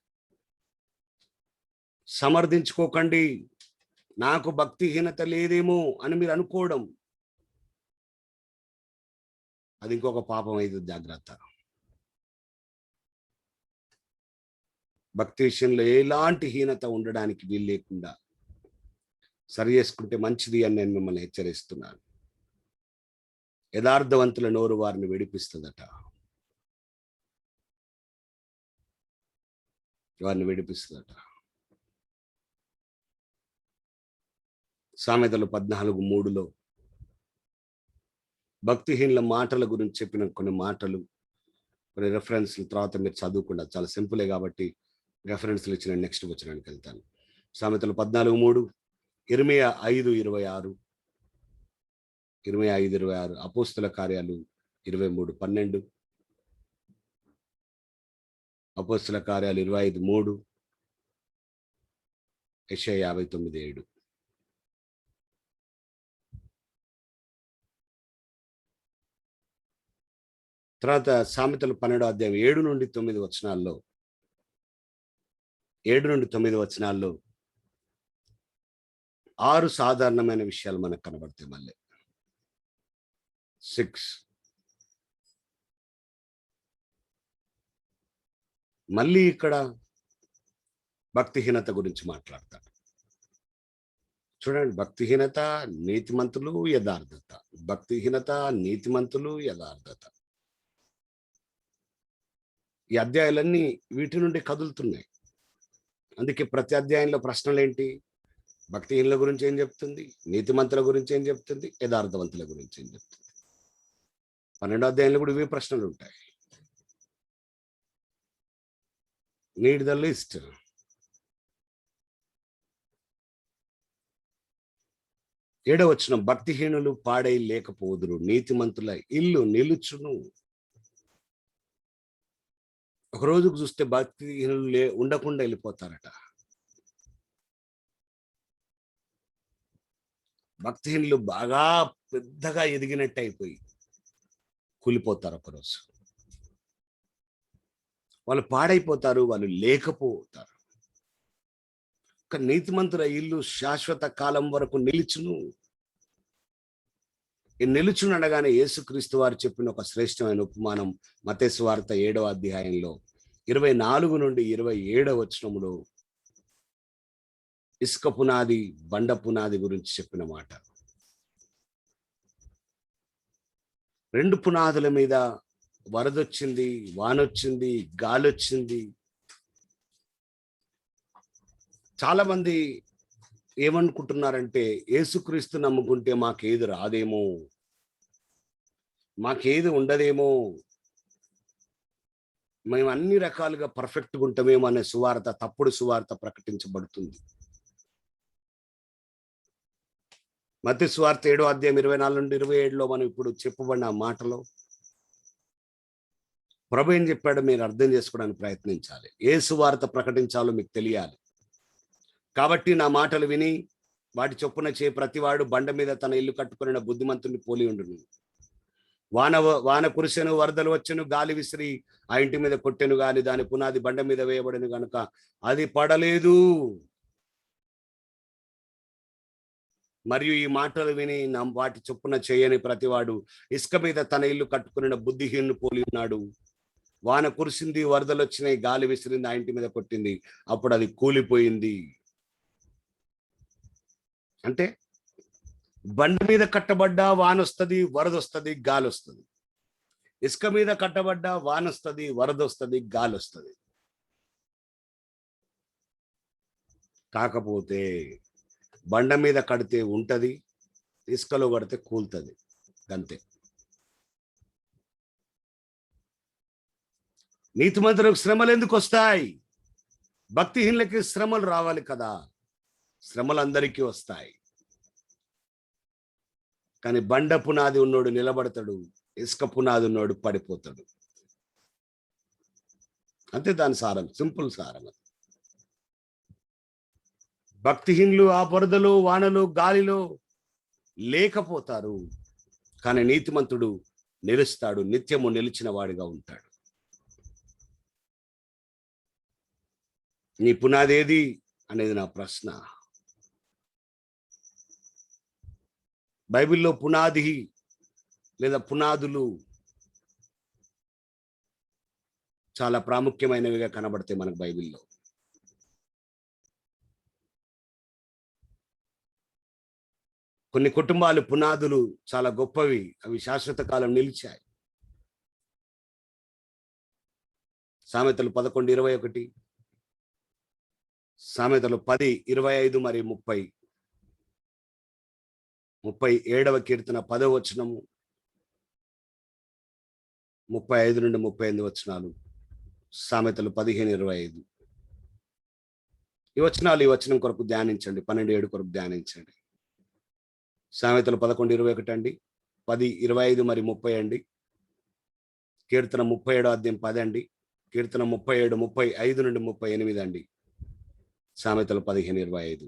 S1: సమర్థించుకోకండి, నాకు భక్తిహీనత లేదేమో అని మీరు అనుకోవడం, అది ఇంకొక పాపం అయితే జాగ్రత్త. భక్తి విషయంలో ఎలాంటి హీనత ఉండడానికి వీలు లేకుండా సరి చేసుకుంటే మంచిది అని నేను మిమ్మల్ని హెచ్చరిస్తున్నాను. యథార్థవంతుల నోరు వారిని విడిపిస్తుందట. వారిని విడిపిస్తుందట. సామెతలు 14:3లో భక్తిహీనుల మాటల గురించి చెప్పిన కొన్ని మాటలు, కొన్ని రెఫరెన్స్లు తర్వాత మీరు చదువుకుండా, చాలా సింపులే కాబట్టి రెఫరెన్స్లు ఇచ్చిన నెక్స్ట్ వచనానికి వెళ్తాను. సామెతలు 14:3, ఇర్మియా 5:26, ఇర్మియా 5:26, అపోస్తుల కార్యాలు 23:12, అపోస్తుల కార్యాలు 25:3, యెషయా 59:7. తర్వాత సామెతలు 12వ అధ్యాయం 7 నుండి 9 వచనాల్లో 6 సాధారణమైన విషయాలు మనకు కనబడతాయి. మళ్ళీ 6 మళ్ళీ ఇక్కడ భక్తిహీనత గురించి మాట్లాడతాడు. చూడండి, భక్తిహీనత, నీతిమంతులు, యథార్థత. భక్తిహీనత, నీతిమంతులు, యథార్థత. ఈ అధ్యాయాలన్నీ వీటి నుండి కదులుతున్నాయి. అందుకే ప్రతి అధ్యాయంలో ప్రశ్నలు ఏంటి? భక్తిహీనుల గురించి ఏం చెప్తుంది, నీతిమంతుల గురించి ఏం చెప్తుంది, యథార్థవంతుల గురించి ఏం చెప్తుంది. 12వ అధ్యాయంలో కూడా ఇవే ప్రశ్నలు ఉంటాయి. Need the list. ఏడవ వచనం, భక్తిహీనులు పాడై లేకపోదురు, నీతిమంతుల ఇల్లు నిలుచును. ఒక రోజుకు చూస్తే భక్తిహీనులు ఉండకుండా వెళ్ళిపోతారట. భక్తిహీనులు బాగా పెద్దగా ఎదిగినట్టు అయిపోయి కూలిపోతారు. ఒకరోజు వాళ్ళు పాడైపోతారు, వాళ్ళు లేకపోతారు. నీతిమంతుల ఇల్లు శాశ్వత కాలం వరకు నిలుచును. ఈ నిలుచును అనగానే యేసుక్రీస్తు వారు చెప్పిన ఒక శ్రేష్టమైన ఉపమానం మత్తయి సువార్త 7వ అధ్యాయంలో 24 నుండి 27 వచనములో ఇసుక పునాది, బండ పునాది గురించి చెప్పిన మాట. 2 పునాదుల మీద వరదొచ్చింది, వానొచ్చింది, గాలొచ్చింది. చాలా మంది ఏమనుకుంటున్నారంటే, యేసుక్రీస్తు నమ్ముకుంటే మాకేది రాదేమో, మాకేది ఉండదేమో, మేము అన్ని రకాలుగా పర్ఫెక్ట్గా ఉంటామేమో అనే సువార్త, తప్పుడు సువార్త ప్రకటించబడుతుంది. మత్తయి సువార్త 7వ అధ్యాయం 24 నుండి 27లో మనం ఇప్పుడు చెప్పబడిన మాటలో ప్రభు ఏం చెప్పాడో మీరు అర్థం చేసుకోవడానికి ప్రయత్నించాలి. ఏ సువార్త ప్రకటించాలో మీకు తెలియాలి. కాబట్టి నా మాటలు విని వాటి చొప్పున ప్రతివాడు బండ మీద తన ఇల్లు కట్టుకున్న బుద్ధిమంతుని పోలి ఉండును. వాన కురిసెను, వరదలు వచ్చెను, గాలి విసిరి ఆ ఇంటి మీద కొట్టెను, గాని దాని పునాది బండ మీద వేయబడెను గనుక అది పడలేదు. మరియు ఈ మాటలు విని వాటి చొప్పున చేయని ప్రతివాడు ఇసుక మీద తన ఇల్లు కట్టుకున్న బుద్ధిహీనుని పోలి ఉన్నాడు. వాన కురిసింది, వరదలు వచ్చినాయి, గాలి విసిరింది, ఆ ఇంటి మీద కొట్టింది, అప్పుడు అది కూలిపోయింది. అంటే బండ మీద కట్టబడ్డా వాన వస్తుంది, వరద వస్తుంది, గాలి వస్తుంది. ఇసుక మీద కట్టబడ్డా వాన వస్తుంది, వరద వస్తుంది, గాలి వస్తుంది. కాకపోతే బండ మీద కడితే ఉంటది, ఇసుకలో కడితే కూలుతుంది, అంతే. నీతిమంతులకు శ్రమలు ఎందుకు వస్తాయి? భక్తిహీనులకి శ్రమలు రావాలి కదా. శ్రమలు అందరికీ వస్తాయి. కానీ బండ పునాది ఉన్నోడు నిలబడతాడు, ఇసుక పునాది ఉన్నోడు పడిపోతాడు. అంతే దాని సారం, సింపుల్ సారం. భక్తిహీనులు ఆ బురదలో, వానలో, గాలిలో లేకపోతారు. కానీ నీతిమంతుడు నిలుస్తాడు, నిత్యము నిలిచిన వాడిగా ఉంటాడు. నీ పునాది ఏది అనేది నా ప్రశ్న. బైబిల్లో పునాది లేదా పునాదులు చాలా ప్రాముఖ్యమైనవిగా కనబడతాయి మనకు బైబిల్లో. కొన్ని కుటుంబాలు పునాదులు చాలా గొప్పవి, అవి శాశ్వత కాలం నిలిచాయి. సామెతలు 11:21, సామెతలు 10:25 మరియు 30, 37వ కీర్తన 10వ వచనము, 35 నుండి 38 వచనాలు, సామెతలు 15:25. ఈ వచనం కొరకు ధ్యానించండి. 12:7 కొరకు ధ్యానించండి. సామెతలు 11:21 అండి, 10:25 మరి 30 అండి, కీర్తన 37వ అధ్యాయం 10 అండి, కీర్తన 37, 35 నుండి 38 అండి, సామెతలు 15:25.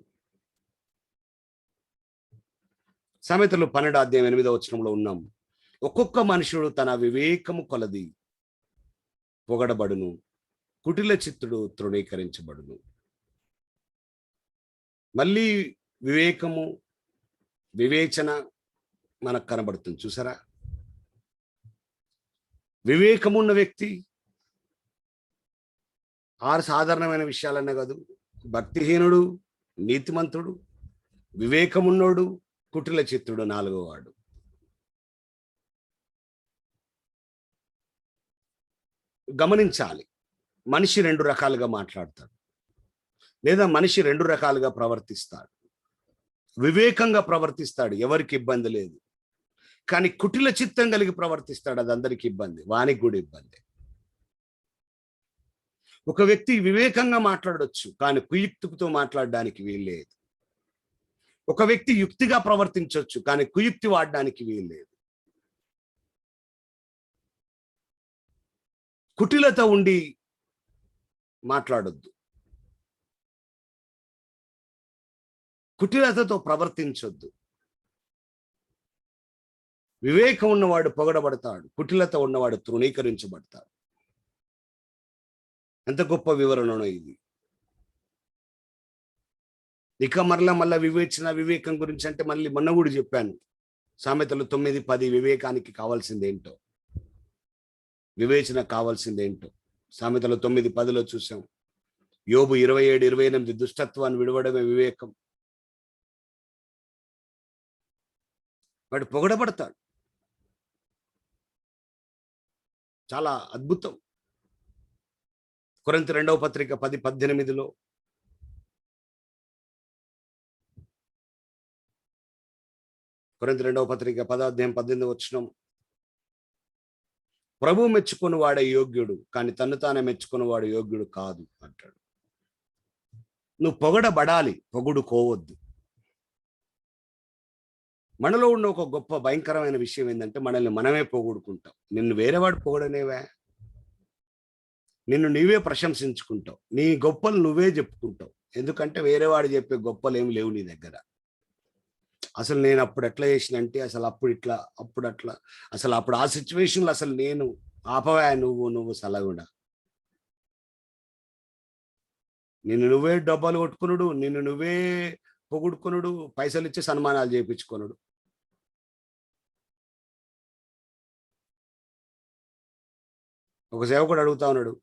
S1: సామెతలు 12వ అధ్యాయం 8వ వచనంలో ఉన్నాం. ఒక్కొక్క మనుషుడు తన వివేకము కొలది పొగడబడును, కుటిల చిత్తుడు తృణీకరించబడును. మళ్ళీ వివేకము, వివేచన మనకు కనబడుతుంది. చూసారా? వివేకమున్న వ్యక్తి 6 సాధారణమైన విషయాలనే కాదు, భక్తిహీనుడు, నీతిమంతుడు, వివేకమున్నోడు, కుటిల చిత్తుడు 4వ వాడు. గమనించాలి, మనిషి 2 రకాలుగా మాట్లాడతాడు, లేదా మనిషి 2 రకాలుగా ప్రవర్తిస్తాడు. వివేకంగా ప్రవర్తిస్తాడు, ఎవరికి ఇబ్బంది లేదు. కానీ కుటిల చిత్తం కలిగి ప్రవర్తిస్తాడు, అది అందరికి ఇబ్బంది, వానికి కూడా ఇబ్బంది. ఒక వ్యక్తి వివేకంగా మాట్లాడొచ్చు, కానీ కుయుక్తితో మాట్లాడడానికి వీల్లేదు. ఒక వ్యక్తి యుక్తిగా ప్రవర్తించవచ్చు, కానీ కుయుక్తి వాడడానికి వీల్లేదు. కుటిలత ఉండి మాట్లాడొద్దు, కుటిలతతో ప్రవర్తించొద్దు. వివేకం ఉన్నవాడు పొగడబడతాడు, కుటిలత ఉన్నవాడు తృణీకరించబడతాడు. ఎంత గొప్ప వివరణనో ఇది. ఇక మళ్ళా వివేకం గురించి అంటే మళ్ళీ మొన్న కూడా చెప్పాను. సామెతలు 9:10 వివేకానికి కావాల్సిందేంటో, వివేచన కావాల్సిందేంటో సామెతలు 9:10లో చూసాం. యోబు 27:28 దుష్టత్వాన్ని విడవడమే వివేకం. వాడు పొగడబడతాడు, చాలా అద్భుతం. కొరింథీ 2వ పత్రిక 10:18లో కొరింథీ 2వ పత్రిక 10వ అధ్యాయం 18వ వచనం, ప్రభువు మెచ్చుకుని వాడే యోగ్యుడు, కానీ తను తానే మెచ్చుకుని వాడు యోగ్యుడు కాదు అంటాడు. నువ్వు పొగడబడాలి, పొగుడుకోవద్దు. మనలో ఉన్న ఒక గొప్ప భయంకరమైన విషయం ఏంటంటే, మనల్ని మనమే పొగుడుకుంటాం. నిన్ను వేరేవాడు పొగడనేవా, నిన్ను నీవే ప్రశంసించుకుంటావు, నీ గొప్పలు నువ్వే చెప్పుకుంటావు. ఎందుకంటే వేరేవాడు చెప్పే గొప్పలు ఏమి లేవు నీ దగ్గర. అసలు నేను అప్పుడు ఎట్లా చేసినంటే, అసలు అప్పుడు ఇట్లా, అప్పుడు అట్లా, అసలు అప్పుడు ఆ సిచ్యువేషన్లో అసలు నేను ఆపవా, నువ్వు సలగుండా. నిన్ను నువ్వే డబ్బాలు కొట్టుకునుడు, నిన్ను నువ్వే పొగుడుకునుడు, పైసలు ఇచ్చి సన్మానాలు చేయించుకునుడు. ఒక సేవకుడు అడుగుతా ఉన్నాడు,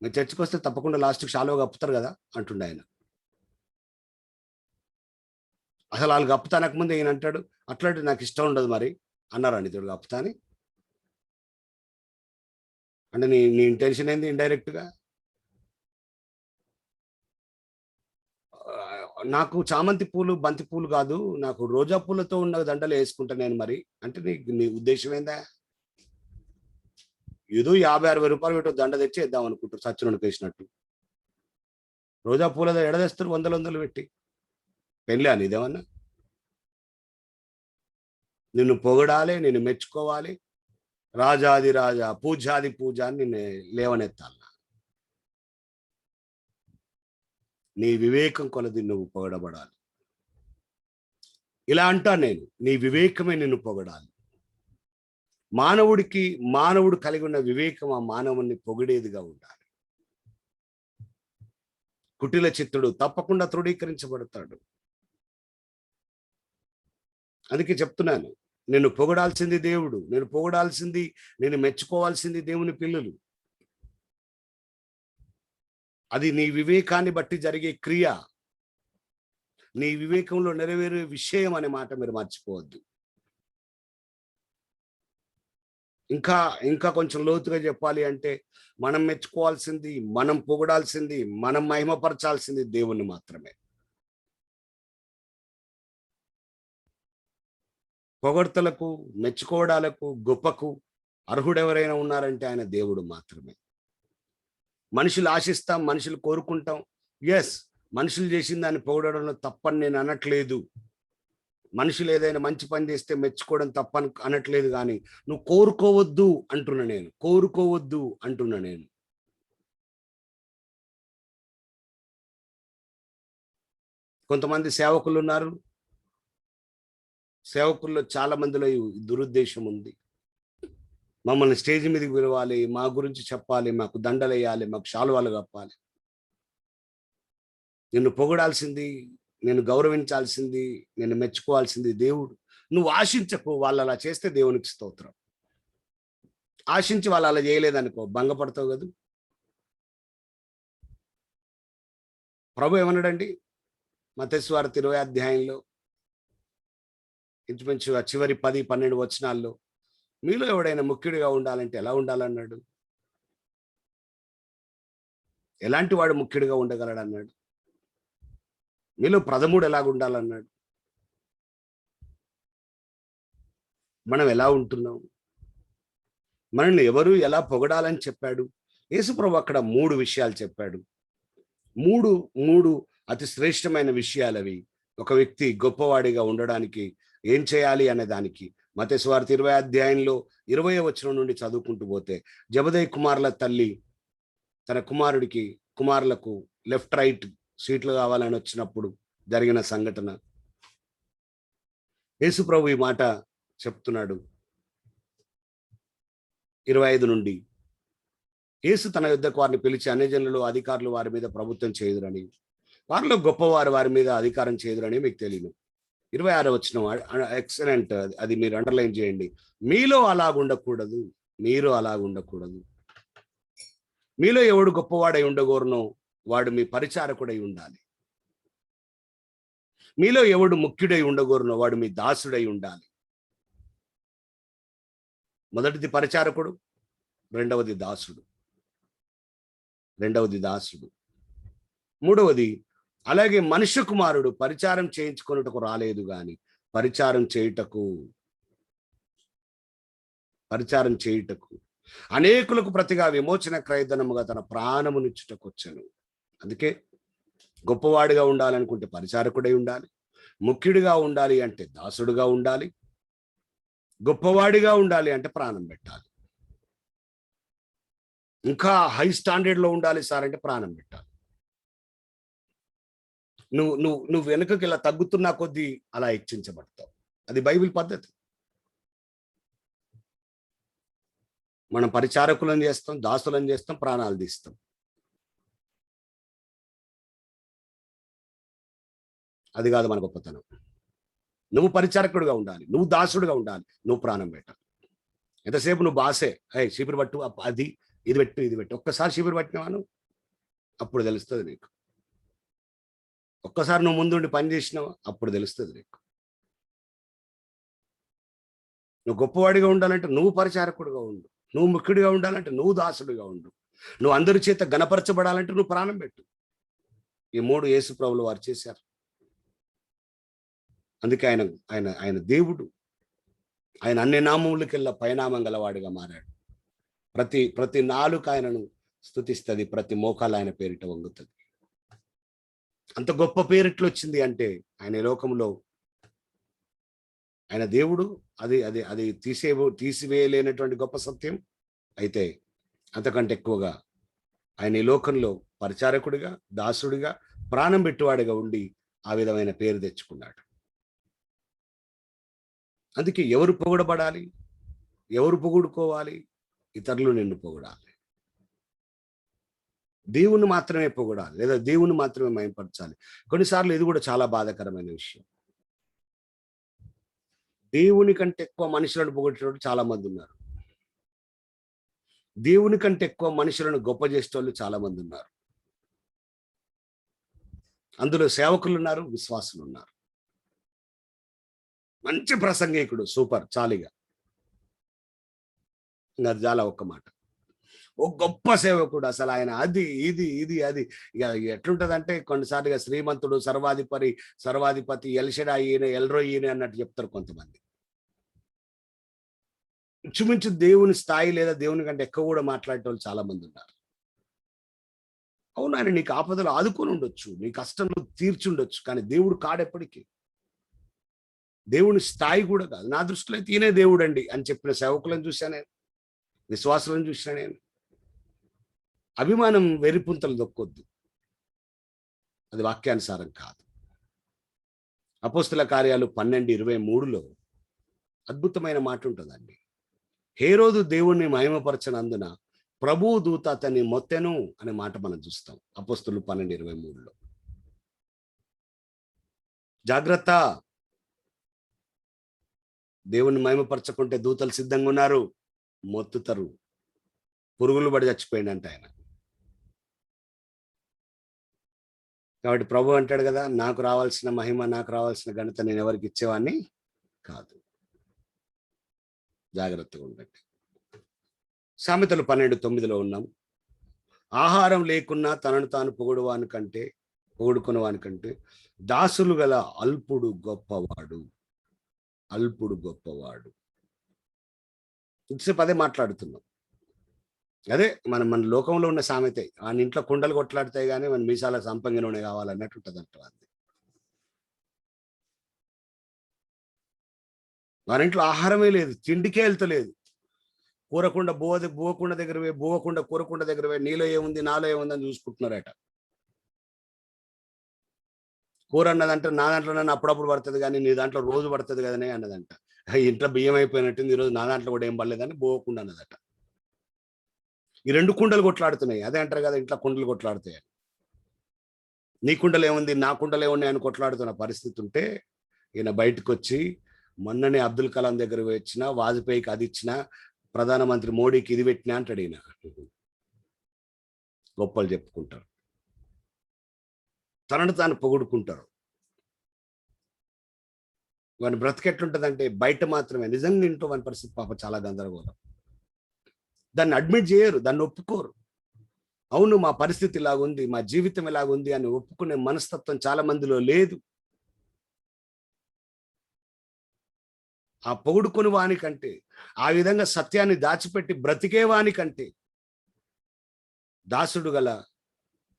S1: మీరు చర్చికి వస్తే తప్పకుండా లాస్ట్కి షాలో కప్పుతారు కదా అంటుండే ఆయన. అసలు వాళ్ళు కప్పుతానక ముందు ఈయన అంటాడు, అట్లాంటి నాకు ఇష్టం ఉండదు మరి అన్నారండి. తోడు కప్పుతా అని అంటే నీ నీ ఇంటెన్షన్ ఏంది? ఇండైరెక్ట్గా నాకు చామంతి పూలు, బంతి పూలు కాదు, నాకు రోజా పూలతో ఉన్న దండలు వేసుకుంటా నేను మరి అంటే నీ ఉద్దేశం ఏందా? ఏదో 50-60 రూపాయలు పెట్టు దండ తెచ్చి వేద్దాం అనుకుంటారు, సచ్చినోడికి వేసినట్టు. రోజా పూల ఎడదేస్తారు 100 పెట్టి. పెళ్ళి అని ఇదేమన్నా? నిన్ను పొగడాలి, నిన్ను మెచ్చుకోవాలి, రాజాది రాజా, పూజాది పూజ అని నిన్ను లేవనెత్తాల. నీ వివేకం కొలది నువ్వు పొగడబడాలి. ఇలా అంటా నేను, నీ వివేకమే నిన్ను పొగడాలి. మానవుడు కలిగి ఉన్న వివేకం ఆ మానవుని పొగిడేదిగా ఉండాలి. కుటిల చిత్తుడు తప్పకుండా తృణీకరించబడతాడు. అందుకే చెప్తున్నాను, నేను పొగడాల్సింది దేవుడు, నేను పొగడాల్సింది, నేను మెచ్చుకోవాల్సింది దేవుని పిల్లలు. అది నీ వివేకాన్ని బట్టి జరిగే క్రియ. నీ వివేకంలో నెరవేరే విషయం అనే మాట మీరు మర్చిపోవద్దు. ఇంకా ఇంకా కొంచెం లోతుగా చెప్పాలి అంటే, మనం మెచ్చుకోవాల్సింది, మనం పొగడాల్సింది, మనం మహిమపరచాల్సింది దేవుణ్ణి మాత్రమే. పొగడ్తలకు, మెచ్చుకోవడాలకు, గొప్పకు అర్హుడెవరైనా ఉన్నారంటే ఆయన దేవుడు మాత్రమే. మనుషులు ఆశిస్తాం, మనుషులు కోరుకుంటాం. ఎస్, మనుషులు చేసిన దాన్ని పొగడడంలో తప్పని నేను అనట్లేదు. మనుషులు ఏదైనా మంచి పని చేస్తే మెచ్చుకోవడం తప్పని అనట్లేదు, కానీ నువ్వు కోరుకోవద్దు అంటున్నా నేను. కోరుకోవద్దు అంటున్నా నేను. కొంతమంది సేవకులు ఉన్నారు. సేవకుల్లో చాలా మందిలో ఈ దురుద్దేశం ఉంది. మమ్మల్ని స్టేజ్ మీదకి పిలవాలి, మా గురించి చెప్పాలి, మాకు దండలేయాలి, మాకు శాలువాలు కప్పాలి. నిన్ను పొగడాల్సింది, నేను గౌరవించాల్సింది, నేను మెచ్చుకోవాల్సింది దేవుడు. నువ్వు ఆశించకు. వాళ్ళు అలా చేస్తే దేవునికి స్తోత్రం. ఆశించి వాళ్ళు అలా చేయలేదనుకో, భంగపడతావు కదా. ప్రభు ఏమన్నాడండి మత్తయి సువార్త 20వ అధ్యాయంలో, ఇంచుమించుగా చివరి 10-12 వచనాల్లో, మీలో ఎవడైనా ముఖ్యుడిగా ఉండాలంటే ఎలా ఉండాలన్నాడు? ఎలాంటి వాడు ముఖ్యుడిగా ఉండగలడు అన్నాడు? మీలో ప్రథముడు ఎలాగ ఉండాలన్నాడు? మనం ఎలా ఉంటున్నాం? మనల్ని ఎవరు ఎలా పొగడాలని చెప్పాడు? యేసుప్రభు అక్కడ 3 విషయాలు చెప్పాడు. మూడు మూడు అతి శ్రేష్టమైన విషయాలు అవి. ఒక వ్యక్తి గొప్పవాడిగా ఉండడానికి ఏం చేయాలి అనే దానికి మత్తయి సువార్త 20వ అధ్యాయంలో 20వ వచనం నుండి చదువుకుంటూ పోతే, జబదయి కుమారుల తల్లి తన కుమారులకు లెఫ్ట్ రైట్ సీట్లు కావాలని వచ్చినప్పుడు జరిగిన సంఘటన. యేసు ప్రభు ఈ మాట చెప్తున్నాడు 25 నుండి. యేసు తన యుద్ధకు వారిని పిలిచి, అన్యజనులలో అధికారులు వారి మీద ప్రభుత్వం చేయుదురని, వారిలో గొప్పవారు వారి మీద అధికారం చేయుదురని మీకు తెలియను. 26వ వచనం ఎక్సలెంట్, అది మీరు అండర్లైన్ చేయండి. మీలో అలాగుండకూడదు. మీలో ఎవడు గొప్పవాడై ఉండగోరునో వాడు మీ పరిచారకుడై ఉండాలి. మీలో ఎవడు ముఖ్యుడై ఉండగోరునో వాడు మీ దాసుడై ఉండాలి. మొదటిది పరిచారకుడు, రెండవది దాసుడు. మూడవది, అలాగే మనుష్య కుమారుడు పరిచారం చేయించుకొనుటకు రాలేదు గాని పరిచారం చేయుటకు అనేకులకు ప్రతిగా విమోచన క్రయధనముగా తన ప్రాణమునిచ్చుటకు వచ్చెను. అందుకే గొప్పవాడిగా ఉండాలనుకుంటే పరిచారకుడై ఉండాలి, ముఖ్యుడిగా ఉండాలి అంటే దాసుడుగా ఉండాలి, గొప్పవాడిగా ఉండాలి అంటే ప్రాణం పెట్టాలి. ఇంకా హై స్టాండర్డ్ లో ఉండాలి సార్ అంటే ప్రాణం పెట్టాలి. నువ్వు వెనుకకి ఇలా తగ్గుతున్నా కొద్దీ అలా హెచ్చించబడతావు. అది బైబిల్ పద్ధతి. మనం పరిచారకులను చేస్తాం, దాసులను చేస్తాం, ప్రాణాలు తీస్తాం. అది కాదు మన గొప్పతనం. నువ్వు పరిచారకుడుగా ఉండాలి, నువ్వు దాసుడుగా ఉండాలి, నువ్వు ప్రాణం పెట్టాలి. ఎంతసేపు నువ్వు బాసే, చీపురు పట్టు, అది ఇది పెట్టు. ఒక్కసారి చీపురు పట్టినవాను అప్పుడు తెలుస్తుంది నీకు. ఒక్కసారి నువ్వు ముందుండి పని చేసినావు అప్పుడు తెలుస్తుంది నీకు. నువ్వు గొప్పవాడిగా ఉండాలంటే నువ్వు పరిచారకుడుగా ఉండు, నువ్వు ముఖ్యుడిగా ఉండాలంటే నువ్వు దాసుడిగా ఉండు, నువ్వు అందరి చేత గణపరచబడాలంటే నువ్వు ప్రాణం పెట్టు. ఈ 3 యేసు ప్రభువులు వారు చేశారు. అందుకే ఆయన దేవుడు. ఆయన అన్ని నామములకెల్లా పైనామం గలవాడిగా మారాడు. ప్రతి నాలుక ఆయనను స్తుతిస్తుంది, ప్రతి మోకాలు ఆయన పేరిట వంగుతుంది. అంత గొప్ప పేరిట్లు వచ్చింది అంటే ఆయన లోకంలో ఆయన దేవుడు. అది తీసివేయలేనటువంటి గొప్ప సత్యం. అయితే అంతకంటే ఎక్కువగా ఆయన ఈ లోకంలో పరిచారకుడిగా, దాసుడిగా, ప్రాణం పెట్టువాడిగా ఉండి ఆ విధమైన పేరు తెచ్చుకున్నాడు. అందుకే ఎవరు పొగడబడాలి, ఎవరు పొగుడుకోవాలి? ఇతరులు నిన్ను పొగడాలి. దేవుని మాత్రమే పొగడాలి, లేదా దేవుని మాత్రమే మహిమపరచాలి. కొన్నిసార్లు ఇది కూడా చాలా బాధాకరమైన విషయం. దేవుని కంటే ఎక్కువ మనుషులను పొగడేటోళ్ళు చాలా మంది ఉన్నారు. దేవుని కంటే ఎక్కువ మనుషులను గొప్ప చేసేటోళ్ళు చాలా మంది ఉన్నారు. అందులో సేవకులు ఉన్నారు, విశ్వాసులు ఉన్నారు. మంచి ప్రసంగికుడు, సూపర్, చాలిగా. ఇంకా అది చాలా ఒక్క మాట. ఓ గొప్ప సేవకుడు అసలు ఆయన, అది ఇది ఇది అది. ఇక ఎట్లుంటదంటే కొన్నిసార్లు ఇక శ్రీమంతుడు, సర్వాధిపతి, ఎల్షడాయి ఈయన, ఎల్రోయి ఈయన అన్నట్టు చెప్తారు కొంతమంది. ఇంచుమించు దేవుని స్థాయి లేదా దేవుని కంటే ఎక్కువ కూడా మాట్లాడే వాళ్ళు చాలా మంది ఉన్నారు. అవును, ఆయన నీకు ఆపదలు ఆదుకొని ఉండొచ్చు, నీ కష్టం నువ్వు తీర్చుండొచ్చు, కానీ దేవుడు కాడెప్పటికీ. దేవుని స్థాయి కూడా కాదు. నా దృష్టిలో అయితే ఈయనే దేవుడు అండి అని చెప్పిన సేవకులను చూశాను నేను, విశ్వాసులను చూశాను నేను. అభిమానం వెరిపుంతలు దొక్కొద్దు, అది వాక్యానుసారం కాదు. అపోస్తుల కార్యాలు 12:23లో అద్భుతమైన మాట ఉంటుందండి. హేరోదు దేవుణ్ణి మహిమపరచనందున ప్రభువు దూత అతన్ని మొత్తెను అనే మాట మనం చూస్తాం అపోస్తులు 12:23లో. జాగ్రత్త, దేవుణ్ణి మహిమపరచకుంటే దూతలు సిద్ధంగా ఉన్నారు, మొత్తుతారు. పురుగులు పడి చచ్చిపోయిందంట ఆయన. కాబట్టి ప్రభు అంటాడు కదా, నాకు రావాల్సిన మహిమ, నాకు రావాల్సిన ఘనత నేను ఎవరికి ఇచ్చేవాడిని కాదు. జాగ్రత్తగా ఉండండి. సామెతలు 12:9లో ఉన్నాం. ఆహారం లేకున్నా తనను తాను పొగుడుకునేవానికంటే దాసులు గల అల్పుడు గొప్పవాడు. అల్పుడు గొప్పవాడు. ఇంతసేపు అదే మాట్లాడుతున్నాం. అదే మన లోకంలో ఉన్న సామెతే. ఆ ఇంట్లో కుండలు కొట్లాడితే గానీ మన మీసాల సంపంగి నూనె కావాలన్నట్టు ఉంటుందంట. అది మన ఇంట్లో ఆహారమే లేదు, తిండికే వెళ్తలేదు. కూరకుండా బువ్వకుండ దగ్గర పోయి, కూరకుండ దగ్గర పోయి నీలో ఏముంది నాలో ఏముంది అని చూసుకుంటున్నారట. కూర అన్నదంటే నా దాంట్లో నన్ను అప్పుడప్పుడు పడుతుంది కానీ నీ దాంట్లో రోజు పడుతుంది కదనే అన్నదంట. ఇంట్లో బియ్యం అయిపోయినట్టుంది, ఈరోజు నా దాంట్లో కూడా ఏం పడలేదని బువ్వకుండ అన్నదట. ఈ రెండు కుండలు కొట్లాడుతున్నాయి. అదే అంటారు కదా, ఇంట్లో కుండలు కొట్లాడుతాయి. నీ కుండలు ఏముంది నా కుండలు ఏమున్నాయి అని కొట్లాడుతున్న పరిస్థితి ఉంటే ఈయన బయటకు వచ్చి, మొన్ననే అబ్దుల్ కలాం దగ్గర వచ్చిన, వాజ్పేయికి అది ఇచ్చిన, ప్రధానమంత్రి మోడీకి ఇది పెట్టినా అంటాడు ఈయన. గొప్పలు చెప్పుకుంటారు, తనను తాను పొగుడుకుంటారు. వాని బ్రతికెట్లుంటుందంటే బయట మాత్రమే, నిజంగా ఇంట్లో వాని పరిస్థితి పాప చాలా గందరగోళం. దాన్ని అడ్మిట్ చేయరు, దాన్ని ఒప్పుకోరు. అవును, మా పరిస్థితి ఇలాగుంది, మా జీవితం ఇలాగుంది అని ఒప్పుకునే మనస్తత్వం చాలా మందిలో లేదు. ఆ పొగుడుకుని వానికంటే, ఆ విధంగా సత్యాన్ని దాచిపెట్టి బ్రతికే వానికంటే దాసుడు గల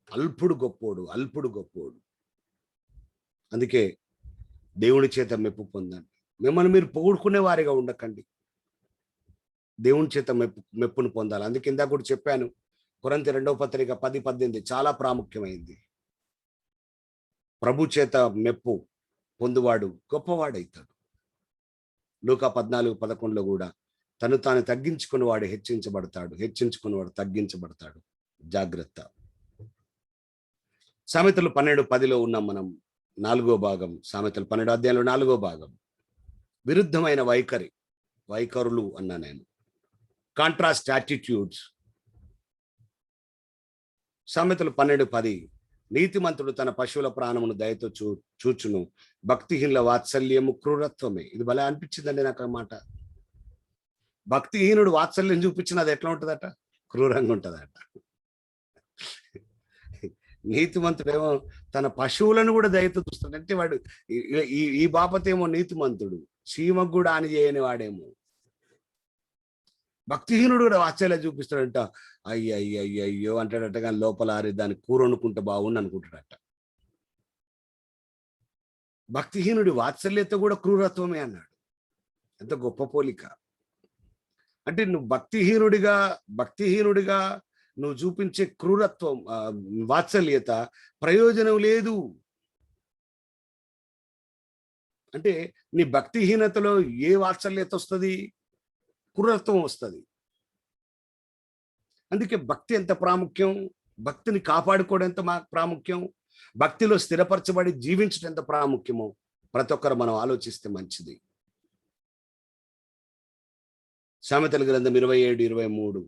S1: అల్పుడు గొప్పోడు, అల్పుడు గొప్పోడు. అందుకే దేవుని చేత మెప్పు పొందండి. మిమ్మల్ని మీరు పొగుడుకునే వారిగా ఉండకండి, దేవుని చేత మెప్పును పొందాలి. అందుకే ఇందాక కూడా చెప్పాను, కొరింథీ 2వ పత్రిక 10:18 చాలా ప్రాముఖ్యమైంది. ప్రభు చేత మెప్పు పొందువాడు గొప్పవాడైతాడు. లూకా 14:11లో కూడా తను తాను తగ్గించుకున్నవాడు హెచ్చించబడతాడు, హెచ్చించుకున్నవాడు తగ్గించబడతాడు. జాగ్రత్త. సామెతలు 12:10లో ఉన్నాం మనం. 4వ భాగం, సామెతలు 12వ అధ్యాయంలో 4వ భాగం. విరుద్ధమైన వైఖరులు అన్నా నేను, కాంట్రాస్ట్ యాటిట్యూడ్స్. సామెతలు 12:10, నీతిమంతుడు తన పశువుల ప్రాణమును దయతో చూచును, భక్తిహీనుల వాత్సల్యము క్రూరత్వమే. ఇది భలే అనిపించిందండి నాకు ఆ మాట. భక్తిహీనుడు వాత్సల్యం చూపించిన అది ఎట్లా ఉంటుందట? క్రూరంగా ఉంటుందట. నీతిమంతుడేమో తన పశువులను కూడా దయతో చూస్తాడు. అంటే వాడు ఈ బాపతేమో నీతిమంతుడు, చీమకు కూడా హాని చేయని వాడేమో. భక్తిహీనుడు కూడా వాత్సల్యం చూపిస్తాడంట. అయ్యో అంటాడట, కానీ లోపల ఆరి దాన్ని కూర వండుకుంటే బాగుండు అనుకుంటాడట. భక్తిహీనుడి వాత్సల్యత కూడా క్రూరత్వమే అన్నాడు. ఎంత గొప్ప పోలిక! అంటే నువ్వు భక్తిహీనుడిగా నువ్వు చూపించే క్రూరత్వం, వాత్సల్యత ప్రయోజనం లేదు. అంటే నీ భక్తిహీనతలో ఏ వాత్సల్యత వస్తుంది? క్రూరత్వం వస్తుంది. అందుకే భక్తి ఎంత ప్రాముఖ్యం, భక్తిని కాపాడుకోవడం ఎంత ప్రాముఖ్యం, భక్తిలో స్థిరపరచబడి జీవించడం ఎంత ప్రాముఖ్యమో ప్రతి ఒక్కరు మనం ఆలోచిస్తే మంచిది. సామెతల గ్రంథం 27:23.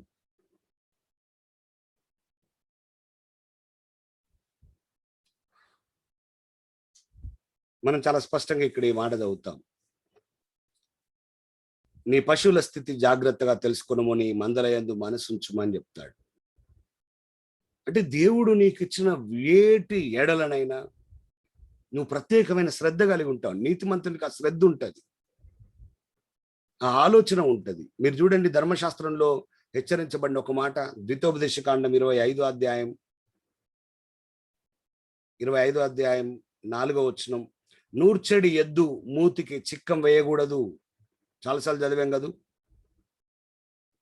S1: మనం చాలా స్పష్టంగా ఇక్కడ ఈ మాట చదువుతాం. నీ పశువుల స్థితి జాగ్రత్తగా తెలుసుకునము, నీ మందలయందు మనసుంచుమని చెప్తాడు. అంటే దేవుడు నీకు ఇచ్చిన వేటి ఎడలనైనా నువ్వు ప్రత్యేకమైన శ్రద్ధ కలిగి ఉంటావు. నీతిమంతునికి ఆ శ్రద్ధ ఉంటుంది, ఆ ఆలోచన ఉంటుంది. మీరు చూడండి, ధర్మశాస్త్రంలో హెచ్చరించబడిన ఒక మాట, ద్వితోపదేశకాండం 25 అధ్యాయం 4వ వచనం, నూర్చెడి ఎద్దు మూతికి చిక్కం వేయకూడదు. చాలాసార్లు చదివాం కదా.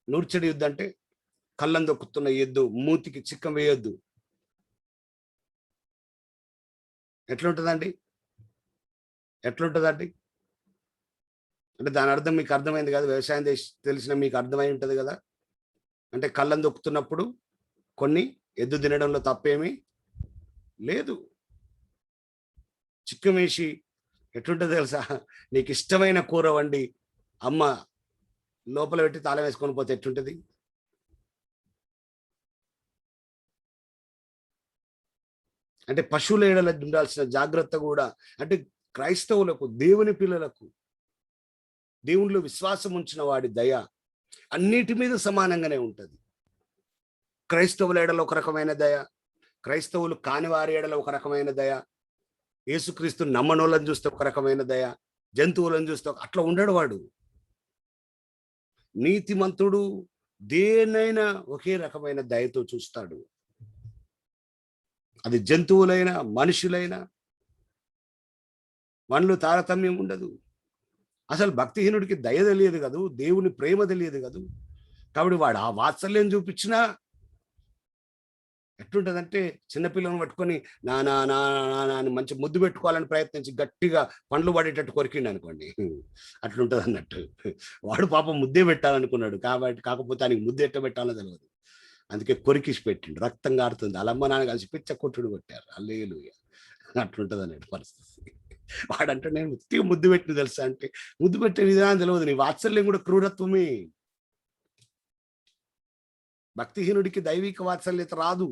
S1: నూర్చెడి యుద్ధం అంటే కళ్ళం దొక్కుతున్న ఎద్దు మూతికి చిక్కం వేయొద్దు. ఎట్లుంటుందండి? అంటే దాని అర్థం మీకు అర్థమైంది కదా, వ్యవసాయం తెలిసిన మీకు అర్థమై ఉంటుంది కదా. అంటే కళ్ళం దొక్కుతున్నప్పుడు కొన్ని ఎద్దు తినడంలో తప్పేమీ లేదు. చిక్కం వేసి ఎట్లుంటుంది తెలుసా, నీకు ఇష్టమైన కూర వండి అమ్మ లోపల పెట్టి తాళం వేసుకొని పోతే ఎట్లుంటుంది? అంటే పశువుల ఏడల ఉండాల్సిన జాగ్రత్త కూడా, అంటే క్రైస్తవులకు, దేవుని పిల్లలకు, దేవునిలో విశ్వాసం ఉంచిన వాడి దయ అన్నిటి మీద సమానంగానే ఉంటుంది. క్రైస్తవుల ఏడల ఒక రకమైన దయ, క్రైస్తవులు కాని వారి ఏడల ఒక రకమైన దయ, యేసుక్రీస్తు నమ్మనోళ్ళని చూస్తే ఒక రకమైన దయ, జంతువులను చూస్తే అట్లా ఉండడు వాడు. నీతిమంతుడు దేనైనా ఒకే రకమైన దయతో చూస్తాడు. అది జంతువులైనా మనుషులైనా మనలో తారతమ్యం ఉండదు. అసలు భక్తిహీనుడికి దయ తెలియదు కదూ, దేవుని ప్రేమ తెలియదు కదూ. కాబట్టి వాడు ఆ వాత్సల్యం చూపించినా ఎట్లుంటుందంటే, చిన్నపిల్లలను పట్టుకొని నానా నానా అని మంచి ముద్దు పెట్టుకోవాలని ప్రయత్నించి గట్టిగా పండ్లు పడేటట్టు కొరికిండు అనుకోండి, అట్లుంటుంది అన్నట్టు. వాడు పాపం ముద్దే పెట్టాలనుకున్నాడు, కాకపోతే ఆయనకి ముద్దు ఎట్ట పెట్టాలో తెలియదు, అందుకే కొరికిసి పెట్టిండు. రక్తం కారుతుంది, అలమ్మ నాన్న కలిసి పిచ్చ కొట్టుడు కొట్టారు. హల్లెలూయా. అట్లుంటుంది అన్నట్టు పరిస్థితి. వాడంటే నేను ముద్దు పెట్టిన తెలుసా అంటే, ముద్దు పెట్టే విధానం తెలియదు. నీ వాత్సల్యం కూడా క్రూరత్వమే. భక్తిహీనుడికి దైవిక వాత్సల్యత రాదు.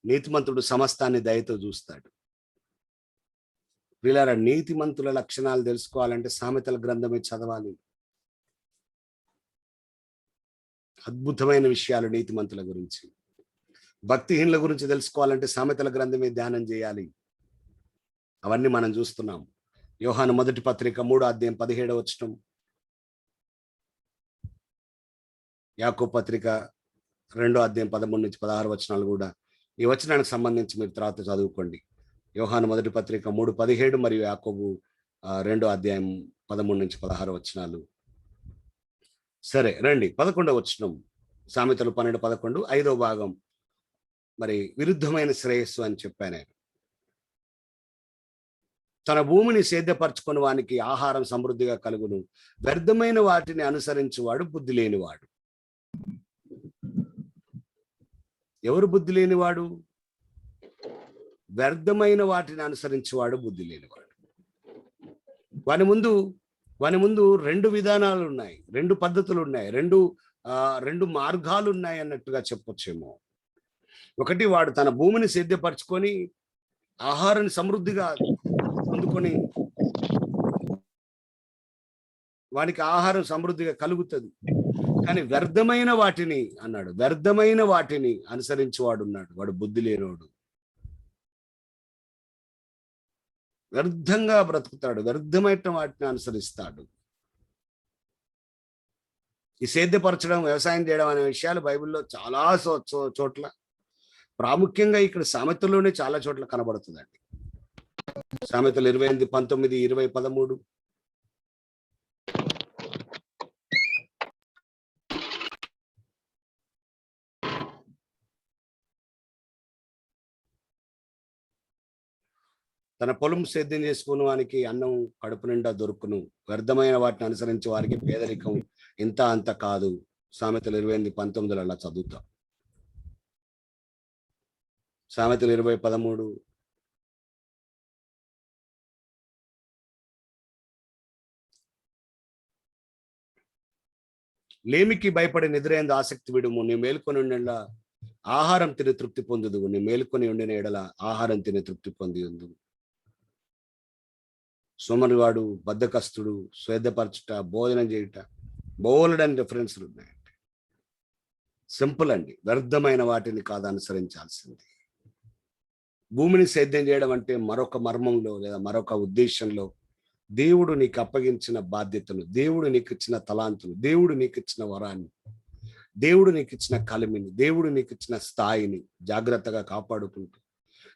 S1: నీతిమంతుడు సమస్తాన్ని దయతో చూస్తాడు. వీళ్ళ నీతిమంతుల లక్షణాలు తెలుసుకోవాలంటే సామెతల గ్రంథమే చదవాలి. అద్భుతమైన విషయాలు నీతిమంతుల గురించి. భక్తిహీనుల గురించి తెలుసుకోవాలంటే సామెతల గ్రంథమే ధ్యానం చేయాలి. అవన్నీ మనం చూస్తున్నాం. యోహాను మొదటి పత్రిక 3వ అధ్యాయం 17వ వచనం, యాకోబు పత్రిక 2వ అధ్యాయం 13 నుంచి 16 వచనాలు కూడా ఈ వచనానికి సంబంధించి మీరు తర్వాత చదువుకోండి. యోహాను మొదటి పత్రిక 3:17 మరియు యాకోబు 2వ అధ్యాయం 13 నుంచి 16 వచనాలు. సరే రండి, 11వ వచనం, సామెతలు 12:11, 5వ భాగం. మరి విరుద్ధమైన శ్రేయస్సు అని చెప్పాను. తన భూమిని సేద్యపరచుకుని వానికి ఆహారం సమృద్ధిగా కలుగును, వ్యర్థమైన వాటిని అనుసరించువాడు బుద్ధి లేనివాడు. ఎవరు బుద్ధి లేనివాడు? వ్యర్థమైన వాటిని అనుసరించేవాడు బుద్ధి లేనివాడు. వాని ముందు 2 విధానాలు ఉన్నాయి, 2 పద్ధతులు ఉన్నాయి, 2 మార్గాలు ఉన్నాయి అన్నట్టుగా చెప్పొచ్చేమో. ఒకటి, వాడు తన భూమిని సేద్యపరచుకొని ఆహారాన్ని సమృద్ధిగా పొందుకొని వానికి ఆహారం సమృద్ధిగా కలుగుతుంది. కానీ వ్యర్థమైన వాటిని అన్నాడు, వ్యర్థమైన వాటిని అనుసరించేవాడు ఉన్నాడు, వాడు బుద్ధి లేనోడు. వ్యర్థంగా బ్రతుకుతాడు, వ్యర్థమైన వాటిని అనుసరిస్తాడు. ఈ సేద్యపరచడం, వ్యవసాయం చేయడం అనే విషయాలు బైబిల్లో చాలా చోట్ల, ప్రాముఖ్యంగా ఇక్కడ సామెతల్లోనే చాలా చోట్ల కనబడుతుందండి. సామెతలు 28:19, 20:13. తన పొలం సేద్యం చేసుకున్న వానికి అన్నం కడుపు నిండా దొరుకును, వ్యర్థమైన వాటిని అనుసరించే వారికి పేదరికం ఇంత అంత కాదు. సామెతలు 28:19 అలా చదువుతాం. సామెతలు 20:13. లేమికి భయపడి నిద్రేందు ఆసక్తి విడుము, నీ మేల్కొని ఉండేలా ఆహారం తిని తృప్తి పొందుదు, నీ మేలుకొని ఉండిన ఎడల ఆహారం తిని తృప్తి పొంది ఉందు. సోమరివాడు, బద్ధకస్తుడు, స్వేదపరచుట, భోజనం చేయుట, బోలెడని రిఫరెన్స్లు ఉన్నాయండి. సింపుల్ అండి, వ్యర్థమైన వాటిని కాదు అనుసరించాల్సింది. భూమిని సేద్యం చేయడం అంటే మరొక మర్మంలో లేదా మరొక ఉద్దేశంలో దేవుడు నీకు అప్పగించిన బాధ్యతను, దేవుడు నీకు ఇచ్చిన తలాంతును, దేవుడు నీకు ఇచ్చిన వరాన్ని, దేవుడు నీకు ఇచ్చిన కలిమిని, దేవుడు నీకు ఇచ్చిన స్థాయిని జాగ్రత్తగా కాపాడుకుంటూ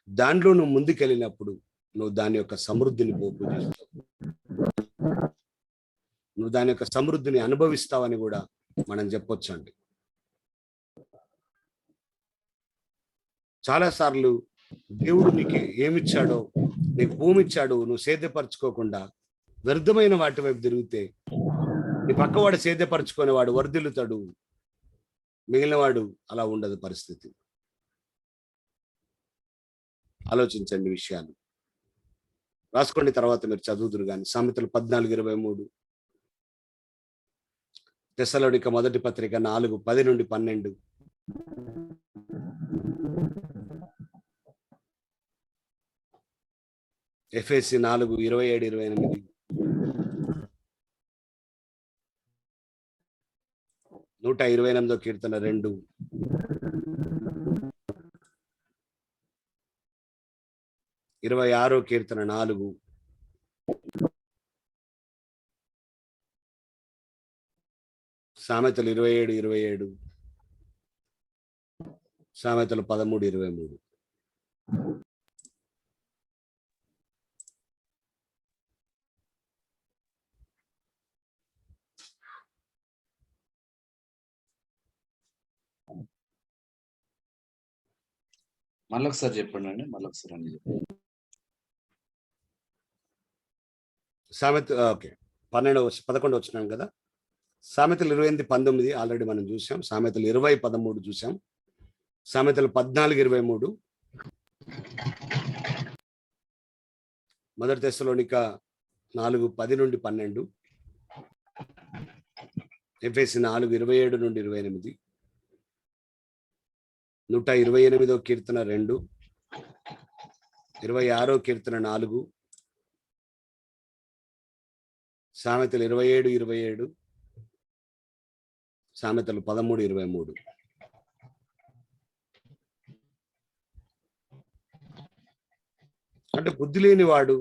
S1: దాంట్లో నువ్వు ముందుకెళ్ళినప్పుడు నువ్వు దాని యొక్క సమృద్ధిని పూజిస్తావు, నువ్వు దాని యొక్క సమృద్ధిని అనుభవిస్తావని కూడా మనం చెప్పొచ్చండి. చాలాసార్లు దేవుడు నీకు ఏమిచ్చాడో, నీకు భూమి ఇచ్చాడు, నువ్వు సేద్యపరచుకోకుండా వ్యర్థమైన వాటి వైపు తిరిగితే నీ పక్కవాడు సేద్యపరచుకునే వాడు వర్ధిల్లుతాడు, మిగిలినవాడు అలా ఉండదు పరిస్థితి. ఆలోచించండి విషయాలు, రాసుకోండి, తర్వాత మీరు చదువుదురు కానీ. సామెతలు 14:23, తెస్సలోనిక మొదటి పత్రిక 4:10 నుండి 12, ఎఫెసీ 4:27-28, 128వ కీర్తన 2, కీర్తన 4, సామెతలు 27:27, సామెతలు 13:23.
S2: మళ్ళొకసారి చెప్పండి అండి, మళ్ళొకసారి అండి.
S1: సామెత ఓకే, 11 వచ్చినాం కదా. సామెతలు 28:19 ఆల్రెడీ మనం చూసాం. సామెతలు 20:13 చూసాం. సామెతలు 14:23, మొదటి తెస్సలోనిక 4:10 నుండి 12, ఎఫెసీ 4:27-28, 128వ కీర్తన 2, 26వ కీర్తన 4, సామెతలు 27:27, సామెతలు 13:23. అంటే బుద్ధి లేని వాడు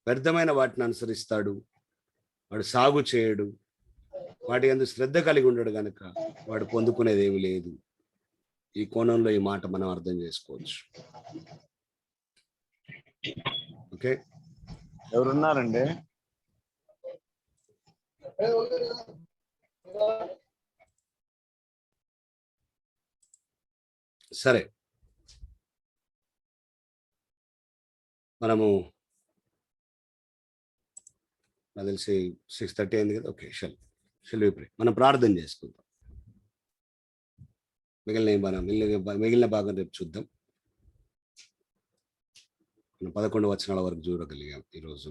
S1: వ్యర్థమైన వాటిని అనుసరిస్తాడు, వాడు సాగు చేయడు, వాటి యందు శ్రద్ధ కలిగి ఉండడు కనుక వాడు పొందుకునేది ఏమి లేదు. ఈ కోణంలో ఈ మాట మనం అర్థం చేసుకోవచ్చు. ఓకే,
S2: ఎవరున్నారండి?
S1: సరే, మనము నాకు తెలిసి 6:30 అయింది కదా. ఓకే, మనం ప్రార్థన చేసుకుందాం. మిగిలిన భాగం రేపు చూద్దాం. మనం 11 వచనాల వరకు చూడగలిగాం ఈరోజు.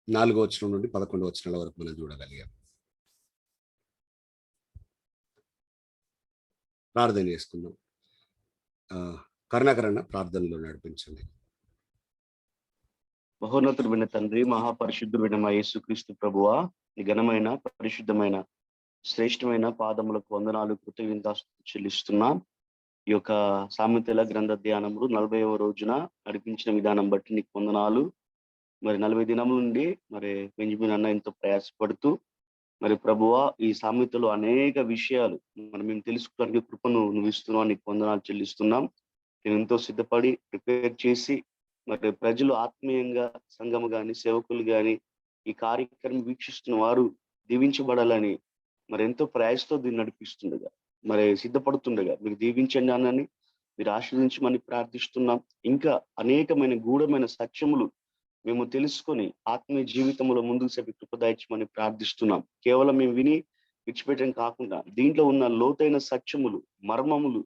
S1: 4వ వచనం నుండి 11 వచనాల వరకు మనం చూడగలిగాం. ప్రార్థన చేసుకుందాం. కరుణాకరణ ప్రార్థనలో నడిపించండి.
S3: మహోన్నతుడైన తండ్రి, మహాపరిశుద్ధుడైన మా యేసుక్రీస్తు ప్రభువా, నీ ఘనమైన, పరిశుద్ధమైన, శ్రేష్టమైన పాదములకు వందనాలు, కృతజ్ఞతాస్తుతులు చెల్లిస్తున్నా. ఈ యొక్క సామెతల గ్రంథ ధ్యానములు 40వ రోజున నడిపించిన విధానం బట్టి నీకు వందనాలు. మరి 40 దినముల నుండి మరి బెంజమిన్ అన్న ఎంతో ప్రయాసపడుతూ మరి ప్రభువా ఈ సామెతలు అనేక విషయాలు మరి మేము తెలుసుకోవడానికి కృపను నువ్వు ఇస్తున్నావు, నీకు వందనాలు చెల్లిస్తున్నాం. నేను ఎంతో సిద్ధపడి ప్రిపేర్ చేసి మరి ప్రజలు ఆత్మీయంగా, సంఘము కానీ, సేవకులు కానీ ఈ కార్యక్రమం వీక్షిస్తున్న వారు దీవించబడాలని మరి ఎంతో ప్రయాసతో దీన్ని నడిపిస్తుండగా, మరి సిద్ధపడుతుండగా మీరు దీవించండి అన్నని మీరు ఆశీర్వదించమని ప్రార్థిస్తున్నాం. ఇంకా అనేకమైన గూఢమైన సత్యములు మేము తెలుసుకొని ఆత్మీయ జీవితంలో ముందుకు సేపి కృపదాయించమని ప్రార్థిస్తున్నాం. కేవలం మేము విని విడిచిపెట్టడం కాకుండా దీంట్లో ఉన్న లోతైన సత్యములు, మర్మములు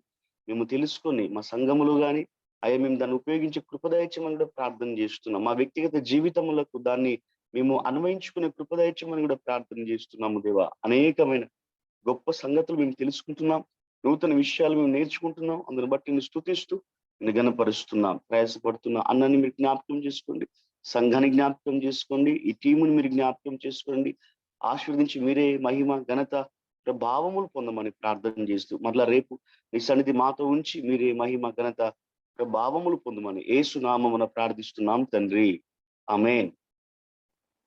S3: మేము తెలుసుకొని మా సంఘములు కానీ అయ్యా మేము దాన్ని ఉపయోగించి కృపదాయించమని కూడా ప్రార్థన చేస్తున్నాం. మా వ్యక్తిగత జీవితములకు దాన్ని మేము అన్వయించుకునే కృపదయచమని కూడా ప్రార్థన చేస్తున్నాము దేవా. అనేకమైన గొప్ప సంగతులు మేము తెలుసుకుంటున్నాం, నూతన విషయాలు మేము నేర్చుకుంటున్నాం. అందుని బట్టి నేను స్తుతిస్తూ నేను గణపరుస్తున్నాం. ప్రయాసపడుతున్న అన్నని మీరు జ్ఞాపకం చేసుకోండి, సంఘాన్ని జ్ఞాపకం చేసుకోండి, ఈ టీముని మీరు జ్ఞాపకం చేసుకోండి. ఆశీర్వదించి మీరే మహిమ ఘనత ప్రభావములు పొందమని ప్రార్థన చేస్తూ మరలా రేపు నీ సన్నిధి మాతో ఉంచి మీరే మహిమ ఘనత ప్రభావములు పొందమని యేసు నామమున ప్రార్థిస్తున్నాం తండ్రి. ఆమేన్.